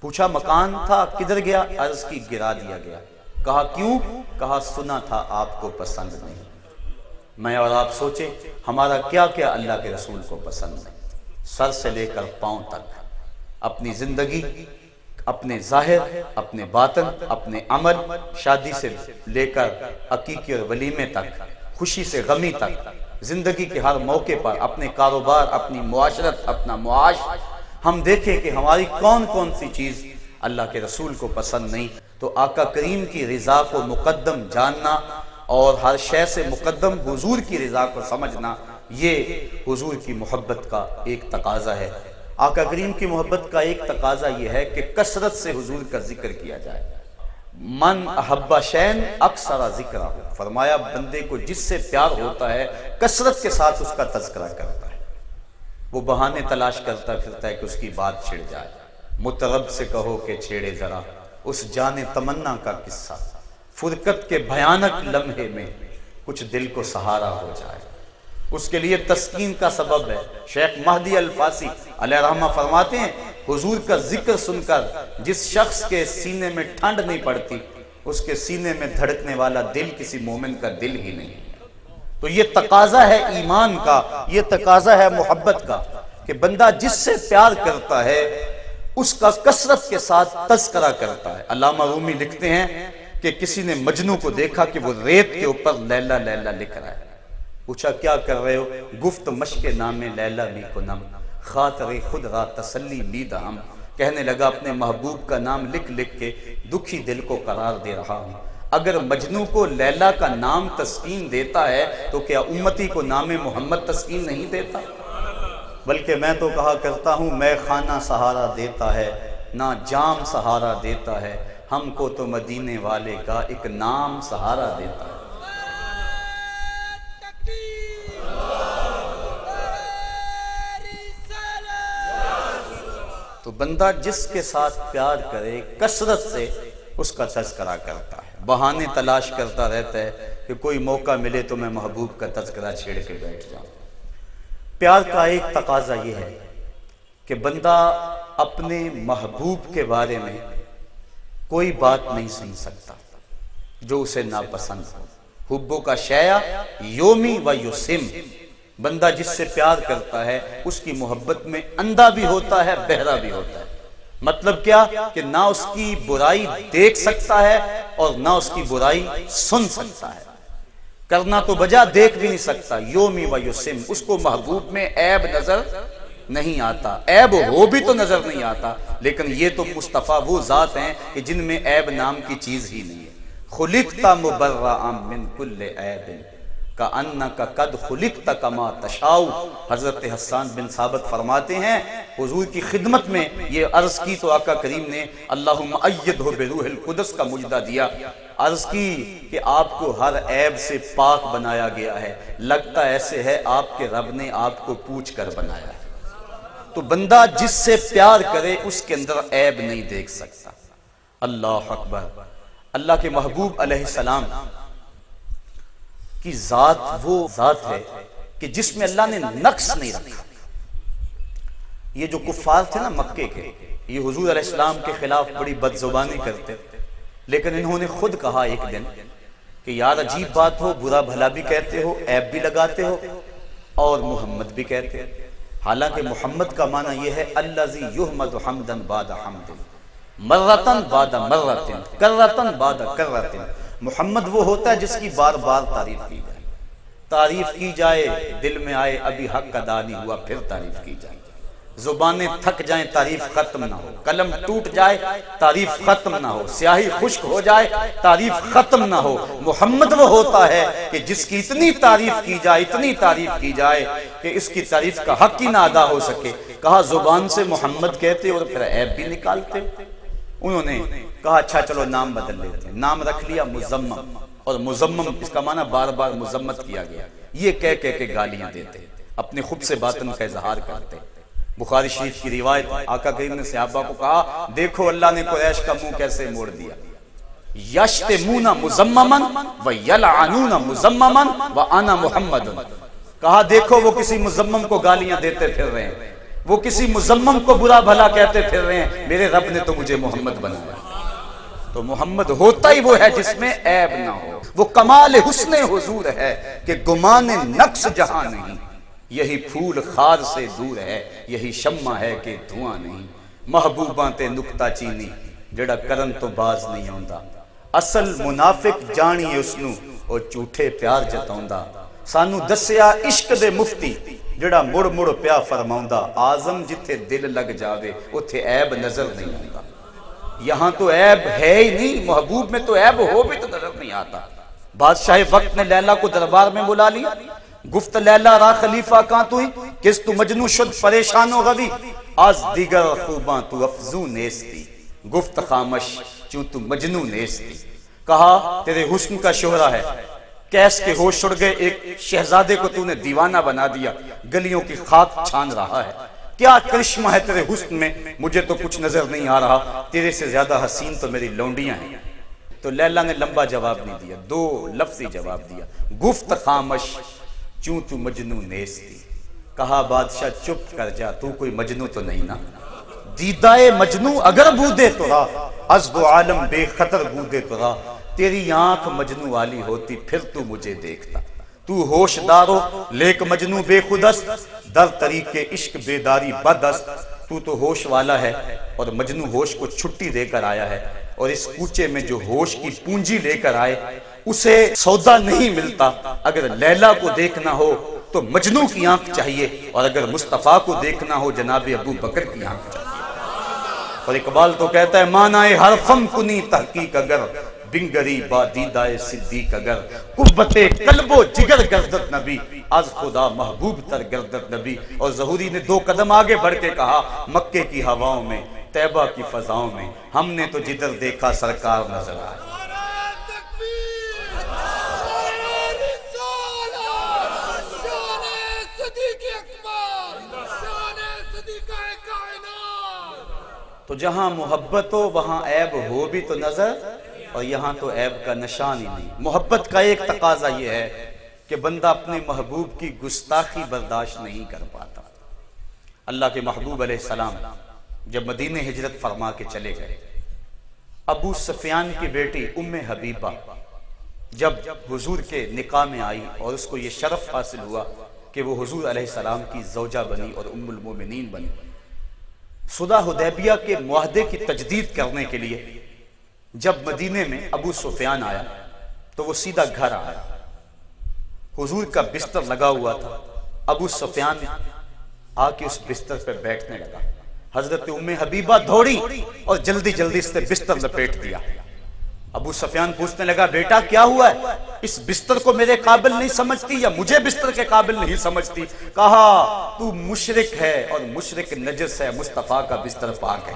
پوچھا مکان تھا کدھر گیا؟ عرض کی گرا دیا گیا۔ کہا کیوں؟ کہا سنا تھا آپ کو پسند نہیں۔ میں اور آپ سوچیں ہمارا کیا کیا اللہ کے رسول کو پسند ہے، سر سے لے کر پاؤں تک، اپنی زندگی، اپنے ظاہر، اپنے باطن، اپنے عمل، شادی سے لے کر عقیقے اور ولیمے تک، خوشی سے غمی تک، زندگی کے ہر موقع پر، اپنے کاروبار، اپنی معاشرت، اپنا معاش، ہم دیکھیں کہ ہماری کون کون سی چیز اللہ کے رسول کو پسند نہیں۔ تو آقا کریم کی رضا کو مقدم جاننا اور ہر شے سے مقدم حضور کی رضا کو سمجھنا یہ حضور کی محبت کا ایک تقاضا ہے۔ آقا کریم کی محبت کا ایک تقاضا یہ ہے کہ کثرت سے حضور کا ذکر کیا جائے۔ من احب شین اکثر ذکرہ، فرمایا بندے کو جس سے پیار ہوتا ہے کثرت کے ساتھ اس کا تذکرہ کرتا ہے۔ وہ بہانے تلاش کرتا پھرتا ہے کہ اس کی بات چھڑ جائے۔ مطرب سے کہو کہ چھیڑے ذرا اس جان تمنا کا قصہ، فرقت کے بھیانک لمحے میں کچھ دل کو سہارا ہو جائے۔ اس کے لیے تسکین کا سبب ہے۔ شیخ مہدی الفاسی علیہ رحمہ فرماتے ہیں حضور کا ذکر سن کر جس شخص کے سینے میں ٹھنڈ نہیں پڑتی، اس کے سینے میں دھڑکنے والا دل کسی مومن کا دل ہی نہیں۔ تو یہ تقاضا ہے ایمان کا، یہ تقاضا ہے محبت کا کہ بندہ جس سے پیار کرتا ہے اس کا کثرت کے ساتھ تذکرہ کرتا ہے۔ علامہ رومی لکھتے ہیں کہ کسی نے مجنو کو دیکھا کہ وہ ریت کے اوپر لیلا لیلا لکھ رہا ہے۔ پوچھا کیا کر رہے ہو؟ گفت مشق نام لیلا می کنم، خاطر خود را تسلی می دہم۔ کہنے لگا اپنے محبوب کا نام لکھ لکھ کے دکھی دل کو قرار دے رہا ہوں۔ اگر مجنو کو لیلا کا نام تسکین دیتا ہے تو کیا امتی کو نام محمد تسکین نہیں دیتا؟ بلکہ میں تو کہا کرتا ہوں میں خانہ سہارا دیتا ہے نہ جام سہارا دیتا ہے، ہم کو تو مدینے والے کا ایک نام سہارا دیتا ہے۔ تو بندہ جس کے ساتھ پیار کرے کثرت سے اس کا تذکرہ کرتا ہے، بہانے تلاش کرتا رہتا ہے کہ کوئی موقع ملے تو میں محبوب کا تذکرہ چھیڑ کے بیٹھ جاؤں۔ پیار کا ایک تقاضا یہ ہے کہ بندہ اپنے محبوب کے بارے میں کوئی بات نہیں سن سکتا جو اسے ناپسند ہو۔ حبو کا شیع یومی و یسم، بندہ جس سے پیار کرتا ہے اس کی محبت میں اندھا بھی ہوتا ہے بہرا بھی ہوتا ہے۔ مطلب کیا کہ نہ اس کی برائی دیکھ سکتا ہے اور نہ اس کی برائی سن سکتا ہے، کرنا تو بجا دیکھ بھی نہیں سکتا۔ یومی و یسم، اس کو محبوب میں عیب نظر نہیں آتا، عیب ہو بھی تو نظر نہیں آتا، لیکن یہ تو مصطفیٰ وہ ذات ہیں کہ جن میں عیب نام کی چیز ہی نہیں ہے۔ خلقت مبرئا من کل عیب کأنک قد خلقت کما تشاء، حضرت حسان بن ثابت فرماتے ہیں حضور کی خدمت میں یہ عرض کی تو آقا کریم نے اللہم ایدہ بروح القدس کا مجدہ دیا، عرض کی کہ آپ کو ہر عیب سے پاک بنایا گیا ہے، لگتا ایسے ہے آپ کے رب نے آپ کو پوچھ کر بنایا ہے۔ تو بندہ جس سے پیار کرے اس کے اندر عیب نہیں دیکھ سکتا۔ اللہ اکبر، اللہ کے محبوب علیہ السلام کی ذات وہ ذات ہے کہ جس میں اللہ نے نقص نہیں رکھا۔ یہ جو کفار تھے نا مکے کے، یہ حضور علیہ السلام کے خلاف بڑی بد زبانی کرتے، لیکن انہوں نے خود کہا ایک دن کہ یار عجیب بات ہو، برا بھلا بھی کہتے ہو، عیب بھی لگاتے ہو اور محمد بھی کہتے ہو۔ حالانکہ محمد کا معنی یہ ہے الذی یحمد حمدا بعد حمد، مرتن بعد مرتن، کرتن بعد کرتن۔ محمد وہ ہوتا ہے جس کی بار بار تعریف کی جائے، تعریف کی جائے دل میں آئے ابھی حق ادا نہیں ہوا پھر تعریف کی جائے، زبانیں تھک جائیں تعریف ختم نہ ہو، قلم ٹوٹ جائے تعریف ختم نہ ہو، سیاہی خشک ہو جائے تعریف ختم نہ ہو۔ محمد وہ ہوتا ہے کہ جس کی اتنی تعریف کی جائے، اتنی تعریف کی جائے کہ اس کی تعریف کا حق ہی نہ ادا ہو سکے۔ کہا زبان سے محمد کہتے اور پھر عیب بھی نکالتے۔ انہوں نے کہا اچھا چلو نام بدل لیتے ہیں، نام رکھ لیا مزمم، اور مزمم اس کا معنی بار بار مذمت کیا گیا، یہ کہہ کے گالیاں دیتے، اپنے خود سے باطن کا اظہار کرتے۔ بخاری شریف کی روایت، آقا کریم نے صحابہ کو کہا دیکھو اللہ نے قریش کا منہ کیسے موڑ دیا، یشتمون مزمما ویلعنون مزمما وانا محمد، کہا دیکھو وہ کسی مزمم کو گالیاں دیتے پھر رہے ہیں، وہ کسی مزمم کو برا بھلا کہتے پھر رہے ہیں، میرے رب نے تو مجھے محمد بنایا۔ تو محمد ہوتا ہی وہ ہے جس میں عیب نہ ہو، وہ کمال حسن حضور ہے کہ گمان نقص جہاں نہیں، یہی پھول خار سے دور ہے، یہی شمع ہے کہ دھواں نہیں، محبوباں تے نکتہ چینی جڑا کرن تو باز نہیں آندا، اصل منافق جانی اسنو اور جھوٹے پیار جتاؤندا، سانو دسیا عشق دے مفتی جڑا مڑ مڑ پیا فرماؤندا، آزم جتھے دل لگ جاوے اتھے عیب نظر نہیں آندا۔ یہاں تو عیب ہے ہی نہیں، محبوب میں تو عیب ہو بھی تو نظر نہیں آتا۔ بادشاہ وقت نے لیلا کو دربار میں بلا لیا، گفت لیلا را خلیفہ کہاں تو ہی کس تو مجنو شد پریشان و غوی، از دیگر خوباں تو افزوں نیستی، گفت خامش چوں تو مجنو نیستی، کہا تیرے حسن کا شہرہ ہے، کیس کے ہوش اڑ گئے، ایک شہزادے کو تو نے دیوانہ بنا دیا، گلیوں کی خاک چھان رہا ہے، کیا کرشمہ ہے تیرے حسن میں، مجھے تو کچھ نظر نہیں آ رہا، تیرے سے زیادہ حسین تو میری لونڈیاں ہیں۔ تو لیلا نے لمبا جواب نہیں دیا، دو لفظی جواب دیا، گفت خامش چوں تو مجنو نیستی، کہا بادشاہ چپ کر جا، تو کوئی مجنو تو نہیں نا، دیدائے مجنو اگر بودے تو رہا، عذب و عالم بے خطر بودے تو رہا، تیری آنکھ مجنو والی ہوتی پھر تو مجھے دیکھتا، تو ہوش دارو لیک مجنو بے خودست، در طریق عشق بیداری بدست، تو ہوش والا ہے اور مجنو ہوش کو چھٹی دے کر آیا ہے، اور اس کوچے میں جو ہوش کی پونجی لے کر آئے اسے سودا نہیں ملتا، اگر لیلا کو دیکھنا ہو تو مجنو کی آنکھ چاہیے، اور اگر مصطفیٰ کو دیکھنا ہو جناب ابو بکر کی آنکھ چاہیے۔ اور اقبال تو کہتا ہے مانائے حرفم کنی تحقیق اگر، بنگری با دیدائے صدیق اگر، قوت قلب و جگر گردت نبی، از خدا محبوب تر گردت نبی۔ اور ظہوری نے 2 قدم آگے بڑھ کے کہا مکے کی ہواؤں میں، طیبہ کی فضاؤں میں، ہم نے تو جدھر دیکھا سرکار نظر آئے۔ تو جہاں محبت ہو وہاں عیب ہو بھی تو نظر، اور یہاں تو عیب کا نشان ہی نہیں۔ محبت کا ایک تقاضا یہ ہے کہ بندہ اپنے محبوب کی گستاخی برداشت نہیں کر پاتا۔ اللہ کے محبوب علیہ السلام جب مدینہ ہجرت فرما کے چلے گئے، ابو سفیان کی بیٹی ام حبیبہ جب حضور کے نکاح میں آئی اور اس کو یہ شرف حاصل ہوا کہ وہ حضور علیہ السلام کی زوجہ بنی اور ام المومنین بنی، صلح حدیبیہ کے معاہدے کی تجدید کرنے کے لیے جب مدینے میں ابو سفیان آیا تو وہ سیدھا گھر آیا، حضور کا بستر لگا ہوا تھا، ابو سفیان آ کے اس بستر پہ بیٹھنے لگا، حضرت ام حبیبہ دوڑی اور جلدی جلدی اس نے بستر لپیٹ دیا۔ ابو سفیان پوچھنے لگا بیٹا کیا ہوا ہے، اس بستر کو میرے قابل نہیں سمجھتی یا مجھے بستر کے قابل نہیں سمجھتی؟ کہا تو مشرک ہے اور مشرک نجس ہے، مصطفیٰ کا بستر پاک ہے،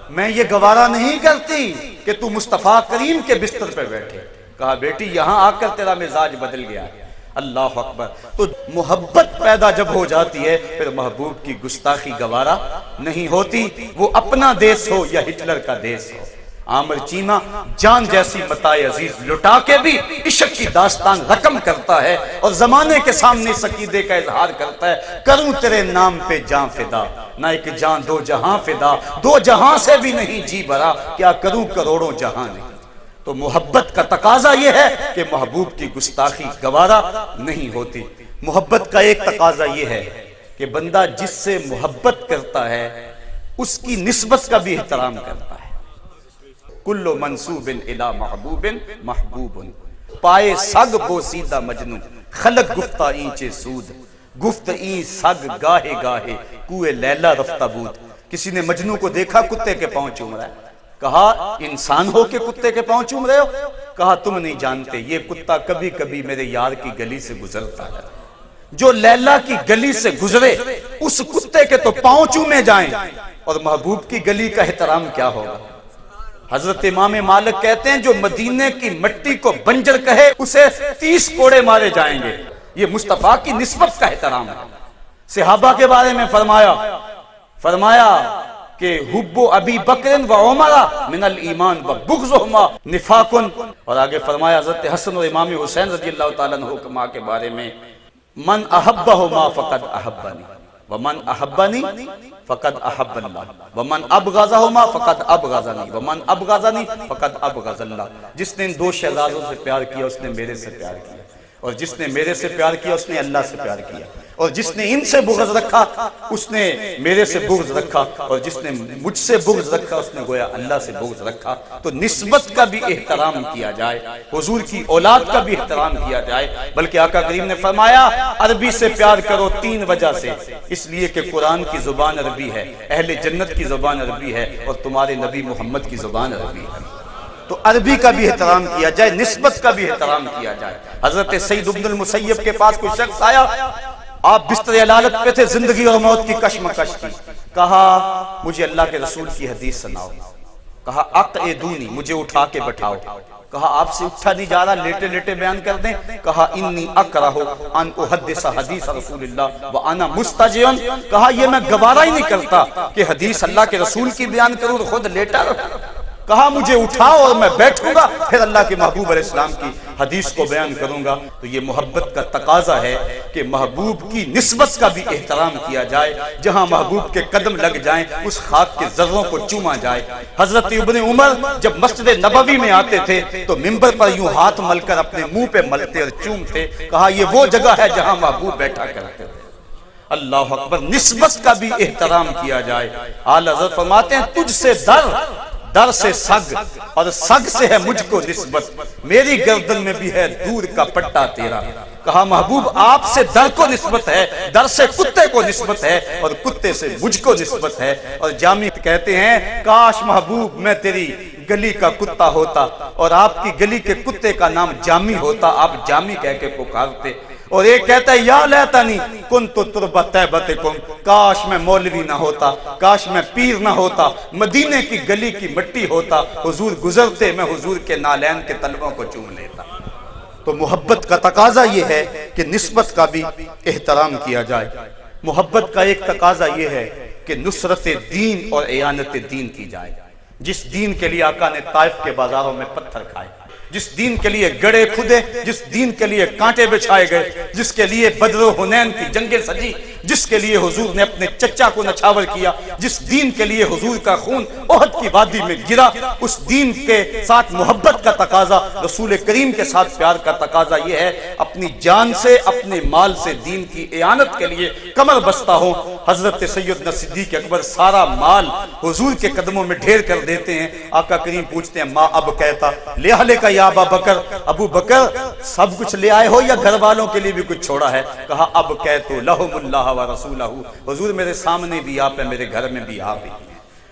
میں یہ گوارا نہیں کرتی کہ تو مصطفیٰ کریم کے بستر پہ بیٹھے۔ کہا بیٹی یہاں آ کر تیرا مزاج بدل گیا ہے۔ اللہ اکبر۔ تو محبت پیدا جب ہو جاتی ہے پھر محبوب کی گستاخی گوارا نہیں ہوتی، وہ اپنا دیس ہو یا ہٹلر کا دیس ہو۔ عامر چینا جان جیسی متاع عزیز لٹا کے بھی عشق کی داستان رقم کرتا ہے اور زمانے کے سامنے اس عقیدے کا اظہار کرتا ہے، کروں تیرے نام پہ جان فدا، نہ ایک جان 2 جہاں فدا، 2 جہاں سے بھی نہیں جی بھرا، کیا کروں کروڑوں جہاں نہیں۔ تو محبت کا تقاضا یہ ہے کہ محبوب کی گستاخی گوارا نہیں ہوتی۔ محبت کا ایک تقاضا یہ ہے کہ بندہ جس سے محبت کرتا ہے اس کی نسبت کا بھی احترام کرتا ہے۔ کل منسوب الی محبوب محبوب، پائے سگ بوسیدہ مجنو، خلق گفتہ اینچے سود، گفت این سگ گاہے گاہے کوئے لیلا رفتہ بود۔ کسی نے مجنو کو دیکھا کتے کے پاؤں چوم رہا ہے، کہا انسان ہو کے کتے کے پاؤں چوم رہے ہو؟ کہا تم نہیں جانتے یہ کتا کبھی کبھی میرے یار کی گلی سے گزرتا ہے، جو لیلا کی گلی سے گزرے اس کتے کے تو پاؤں چومے جائیں، اور محبوب کی گلی کا احترام کیا ہوگا۔ حضرت امام مالک کہتے ہیں جو مدینے کی مٹی کو بنجر کہے اسے 30 کوڑے مارے جائیں گے، یہ مصطفیٰ کی نسبت کا احترام ہے۔ صحابہ کے بارے میں فرمایا کہ حب ابی بکر و عمر من الایمان و بغضہما نفاق، اور آگے فرمایا حضرت حسن اور امام حسین رضی اللہ تعالیٰ عنہما کے بارے میں من احبہما فقد احبنی ومن احبنی فقد احب اللہ ومن ابغضہما فقد ابغضنی ومن ابغضنی فقد ابغض اللہ۔ جس نے ان 2 شہزادوں سے پیار کیا اس نے میرے سے پیار کیا، اور جس نے میرے سے پیار کیا اس نے اللہ سے پیار کیا، اور جس نے ان سے بغض رکھا اس نے میرے سے بغض رکھا، اور جس نے مجھ سے بغض رکھا اس نے گویا اللہ سے بغض رکھا۔ تو نسبت کا بھی احترام کیا جائے، حضور کی اولاد کا بھی احترام کیا جائے، بلکہ آقا کریم نے فرمایا عربی سے پیار کرو 3 وجہ سے، اس لیے کہ قرآن کی زبان عربی ہے، اہل جنت کی زبان عربی ہے، اور تمہارے نبی محمد کی زبان عربی ہے۔ تو عربی کا بھی احترام کیا جائے، نسبت کا بھی احترام کیا جائے۔ حضرت سعید بن المسیب کے پاس کوئی شخص آیا، آپ بستر علالت پہ تھے، زندگی اور موت کی کشمکش تھی، کہا مجھے اللہ کے رسول کی حدیث سناؤ، کہا اقعدونی مجھے اٹھا کے بٹھاؤ، کہا آپ سے اٹھا نہیں جا رہا، لیٹے لیٹے بیان کر دیں، کہا انی اکرہ ان احدث حدیث رسول اللہ وانا مستجعن، کہا یہ میں گوارا ہی نہیں کرتا کہ حدیث اللہ کے رسول کی بیان کروں تو خود لیٹا رہا، کہا مجھے اٹھاؤ اور میں بیٹھوں گا، پھر اللہ کے محبوب علیہ السلام کی حدیث کو بیان کروں گا تو یہ محبت کا تقاضا ہے کہ محبوب کی نسبت کا بھی احترام کیا جائے، جہاں محبوب کے قدم لگ جائیں اس خاک کے ذروں کو چوما جائے۔ حضرت ابن عمر جب مسجد نبوی میں آتے تھے تو منبر پر یوں ہاتھ مل کر اپنے منہ پہ ملتے اور چومتے، کہا یہ وہ جگہ ہے جہاں محبوب بیٹھا کرتے تھے۔ اللہ اکبر، نسبت کا بھی احترام کیا جائے۔ اعلی حضرت فرماتے ہیں تجھ سے در سے سگ اور سگ سے ہے مجھ کو نسبت، میری گردن میں بھی ہے دور کا پٹا تیرا۔ کہا محبوب آپ سے در کو نسبت ہے، در سے کتے کو نسبت ہے اور کتے سے مجھ کو نسبت ہے۔ اور جامی کہتے ہیں کاش محبوب میں تیری گلی کا کتا ہوتا اور آپ کی گلی کے کتے کا نام جامی ہوتا، آپ جامی کہہ کے پکارتے۔ اور ایک کہتا ہے یا لیتنی کنت تربۃ طیبتکم، کاش میں مولوی نہ ہوتا، کاش میں پیر نہ ہوتا، مدینے کی گلی کی مٹی ہوتا، حضور گزرتے میں حضور کے نالین کے تلووں کو چوم لیتا۔ تو محبت کا تقاضا یہ ہے کہ نسبت کا بھی احترام کیا جائے۔ محبت کا ایک تقاضا یہ ہے کہ نصرت دین اور اعانت دین کی جائے۔ جس دین کے لیے آقا نے طائف کے بازاروں میں پتھر کھائے، جس دین کے لیے گڑے کھدے، جس دین کے لیے کانٹے بچھائے گئے، جس کے لیے بدر و حنین کی جنگیں سجی، جس کے لیے حضور نے اپنے چچا کو نچھاور کیا، جس دین کے لیے حضور کا خون احد کی وادی میں گرا، اس دین کے ساتھ محبت کا تقاضا، رسول کریم کے ساتھ پیار کا تقاضا یہ ہے اپنی جان سے اپنے مال سے دین کی اعانت کے لیے کمر بستہ ہوں۔ حضرت سیدنا صدیق اکبر سارا مال حضور کے قدموں میں ڈھیر کر دیتے ہیں۔ آقا کریم پوچھتے ہیں ماں اب کہتا لے اہلے کا یا ابا بکر، ابو بکر سب کچھ لے آئے ہو یا گھر والوں کے لیے بھی کچھ چھوڑا ہے؟ کہا اب کہتو لہم اللہ و رسولہ، حضور میرے سامنے بھی آپ ہیں، میرے گھر میں بھی آپ ہیں۔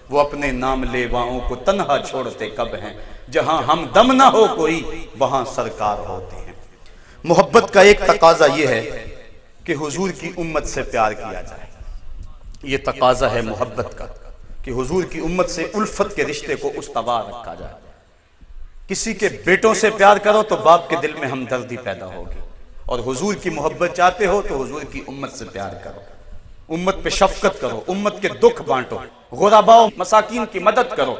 وہ اپنے نام لیواؤں کو تنہا چھوڑتے کب ہیں، جہاں ہم دم نہ ہو کوئی وہاں سرکار ہوتے ہیں۔ محبت کا ایک تقاضا یہ ہے کہ حضور کی امت سے پیار کیا جائے، یہ تقاضا ہے محبت کا کہ حضور کی امت سے الفت کے رشتے کو استوار رکھا جائے۔ کسی کے بیٹوں سے پیار کرو تو باپ کے دل میں ہمدردی پیدا ہوگی، اور حضور کی محبت چاہتے ہو تو حضور کی امت سے پیار کرو، امت پہ شفقت کرو، امت کے دکھ بانٹو، غرباء و مساکین کی مدد کرو،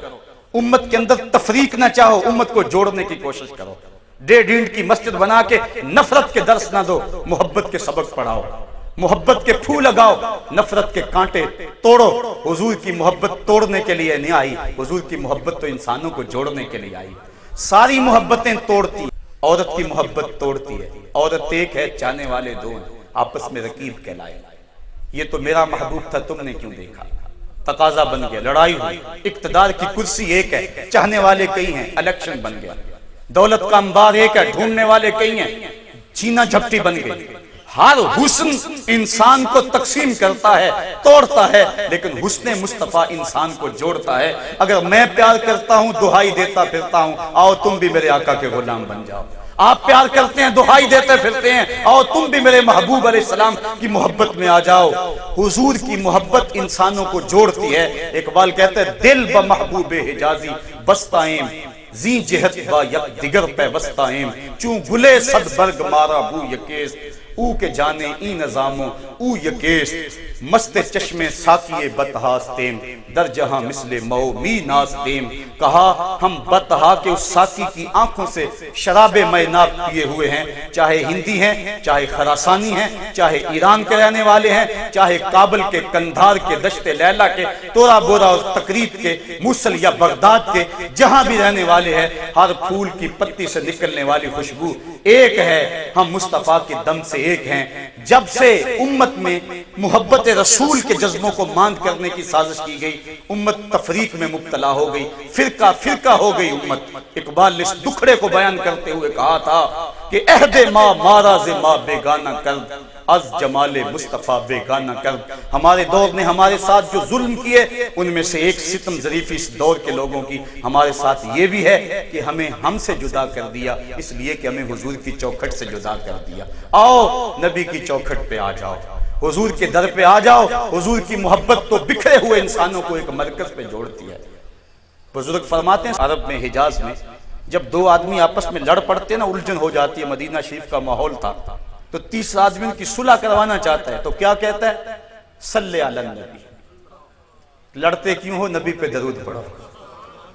امت کے اندر تفریق نہ چاہو، امت کو جوڑنے کی کوشش کرو۔ ڈیڑھ اینٹ کی مسجد بنا کے نفرت کے درس نہ دو، محبت کے سبق پڑھاؤ، محبت کے پھول لگاؤ، نفرت کے کانٹے توڑو۔ حضور کی محبت توڑنے کے لیے نہیں آئی، حضور کی محبت تو انسانوں کو جوڑنے کے لیے آئی۔ ساری محبتیں توڑتی، عورت کی محبت توڑتی ہے۔ عورت ایک ہے، چاہنے والے دو ہیں، آپس میں رقیب کہلائے۔ یہ تو میرا محبوب تھا، تم نے کیوں دیکھا؟ تقاضا بن گیا، لڑائی ہوئی۔ اقتدار کی کرسی ایک ہے، چاہنے والے کئی ہیں، الیکشن بن گیا۔ دولت کا انبار ایک ہے، ڈھونڈنے والے کئی ہیں، چھینا جھپٹی بن گئی۔ ہر حسن انسان کو تقسیم کرتا ہے، توڑتا ہے، لیکن حسن مصطفیٰ انسان کو جوڑتا ہے۔ اگر میں پیار کرتا ہوں، دہائی دیتا پھرتا ہوں، آؤ تم بھی میرے آقا کے غلام بن جاؤ۔ آپ پیار کرتے ہیں، دہائی دیتے پھرتے ہیں، آؤ تم بھی میرے محبوب علیہ السلام کی محبت میں آ جاؤ۔ حضور کی محبت انسانوں کو جوڑتی ہے۔ اقبال کہتے ہیں دل بمحبوب حجازی بستائیں، زی جہت با یک دیگر پہ بستائیں، چون گلے صد برگ مارا بو یکیست، او کے جانے ای نظاموں او یکیست، مست چشم ساکیے بتہاستیم، در جہاں مثل مو می ناستیم۔ کہا ہم بتہا کے اس ساکی کی آنکھوں سے شراب میناب پیے ہوئے ہیں، چاہے ہندی ہیں، چاہے خراسانی ہیں، چاہے ایران کے رہنے والے ہیں، چاہے کابل کے، کندھار کے، دشت لیلہ کے، تورا بورا اور تقریب کے، موصل یا بغداد کے، جہاں بھی رہنے والے ہیں، ہر پھول کی پتی سے نکلنے والی خوشبو ایک ہے، ہم مصطفیٰ کے دم سے ایک ہیں۔ جب سے امت میں محبت رسول کے جذبوں کو ماند کرنے کی سازش کی گئی، امت تفریق میں مبتلا ہو گئی، فرقہ فرقہ ہو گئی امت۔ اقبال نے اس دکھڑے کو بیان کرتے ہوئے کہا تھا کہ عہد ما ماراز ما بیگانہ کرد، از جمال مصطفیٰ بیگانہ کرد۔ ہمارے دور نے ہمارے ساتھ جو ظلم کیے، ان میں سے ایک ستم ظریفی اس دور کے لوگوں کی ہمارے ساتھ یہ بھی ہے کہ ہمیں ہم سے جدا کر دیا، اس لیے کہ ہمیں حضور کی چوکھٹ سے جدا کر دیا۔ آؤ نبی کی چوکھٹ پہ آ جاؤ، حضور کے در پہ آ جاؤ۔ حضور کی محبت تو بکھرے ہوئے انسانوں کو ایک مرکز پہ جوڑتی ہے۔ بزرگ فرماتے ہیں عرب میں، حجاز میں جب دو آدمی آپس میں لڑ پڑتے نا، الجھن ہو جاتی ہے، مدینہ شریف کا ماحول تھا، تو تیسرا آدمی ان کی صلح کروانا چاہتا ہے تو کیا کہتا ہے؟ صلی علی النبی، لڑتے کیوں ہو؟ نبی پہ درود پڑھو۔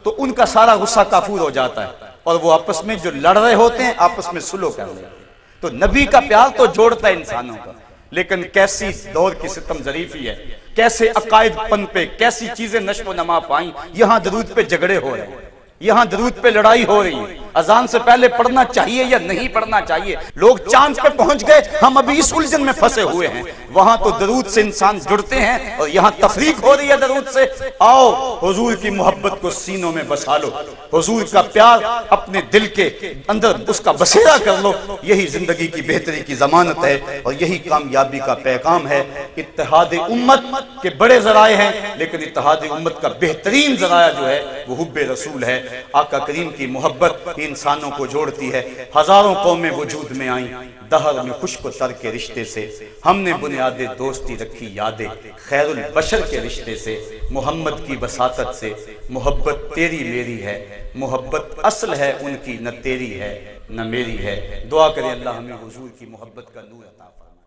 تو ان کا سارا غصہ کافور ہو جاتا ہے۔ اور وہ آپس میں جو لڑ رہے ہوتے ہیں آپس میں صلح کر رہے ہیں۔ تو نبی کا پیار تو جوڑتا ہے انسانوں کا، لیکن کیسی دور کی ستم ظریفی ہے، کیسے عقائد پن پہ، کیسی چیزیں نشو و نما پائیں۔ یہاں درود پہ جھگڑے ہو رہے ہیں، یہاں درود پہ لڑائی ہو رہی ہے، اذان سے پہلے پڑھنا چاہیے یا نہیں پڑھنا چاہیے، لوگ چاند پہ پہنچ گئے، ہم ابھی اس الجھن میں پھنسے ہوئے ہیں۔ وہاں تو درود سے انسان جڑتے ہیں اور یہاں تفریق ہو رہی ہے درود سے۔ آؤ حضور کی محبت کو سینوں میں بسا لو، حضور کا پیار اپنے دل کے اندر اس کا بسیرا کر لو، یہی زندگی کی بہتری کی ضمانت ہے اور یہی کامیابی کا پیغام ہے۔ اتحاد امت کے بڑے ذرائع ہیں، لیکن اتحاد امت کا بہترین ذرائع جو ہے وہ حب رسول ہے۔ آقا کریم کی محبت انسانوں کو جوڑتی ہے۔ ہزاروں قومیں وجود میں آئیں دہر میں خشک و تر کے رشتے سے، ہم نے بنیاد دوستی رکھی یادیں خیر البشر کے رشتے سے۔ محمد کی وساطت سے محبت تیری میری ہے، محبت اصل ہے ان کی، نہ تیری ہے نہ میری ہے۔ دعا کریں اللہ ہمیں حضور کی محبت کا نور عطا فرمائے۔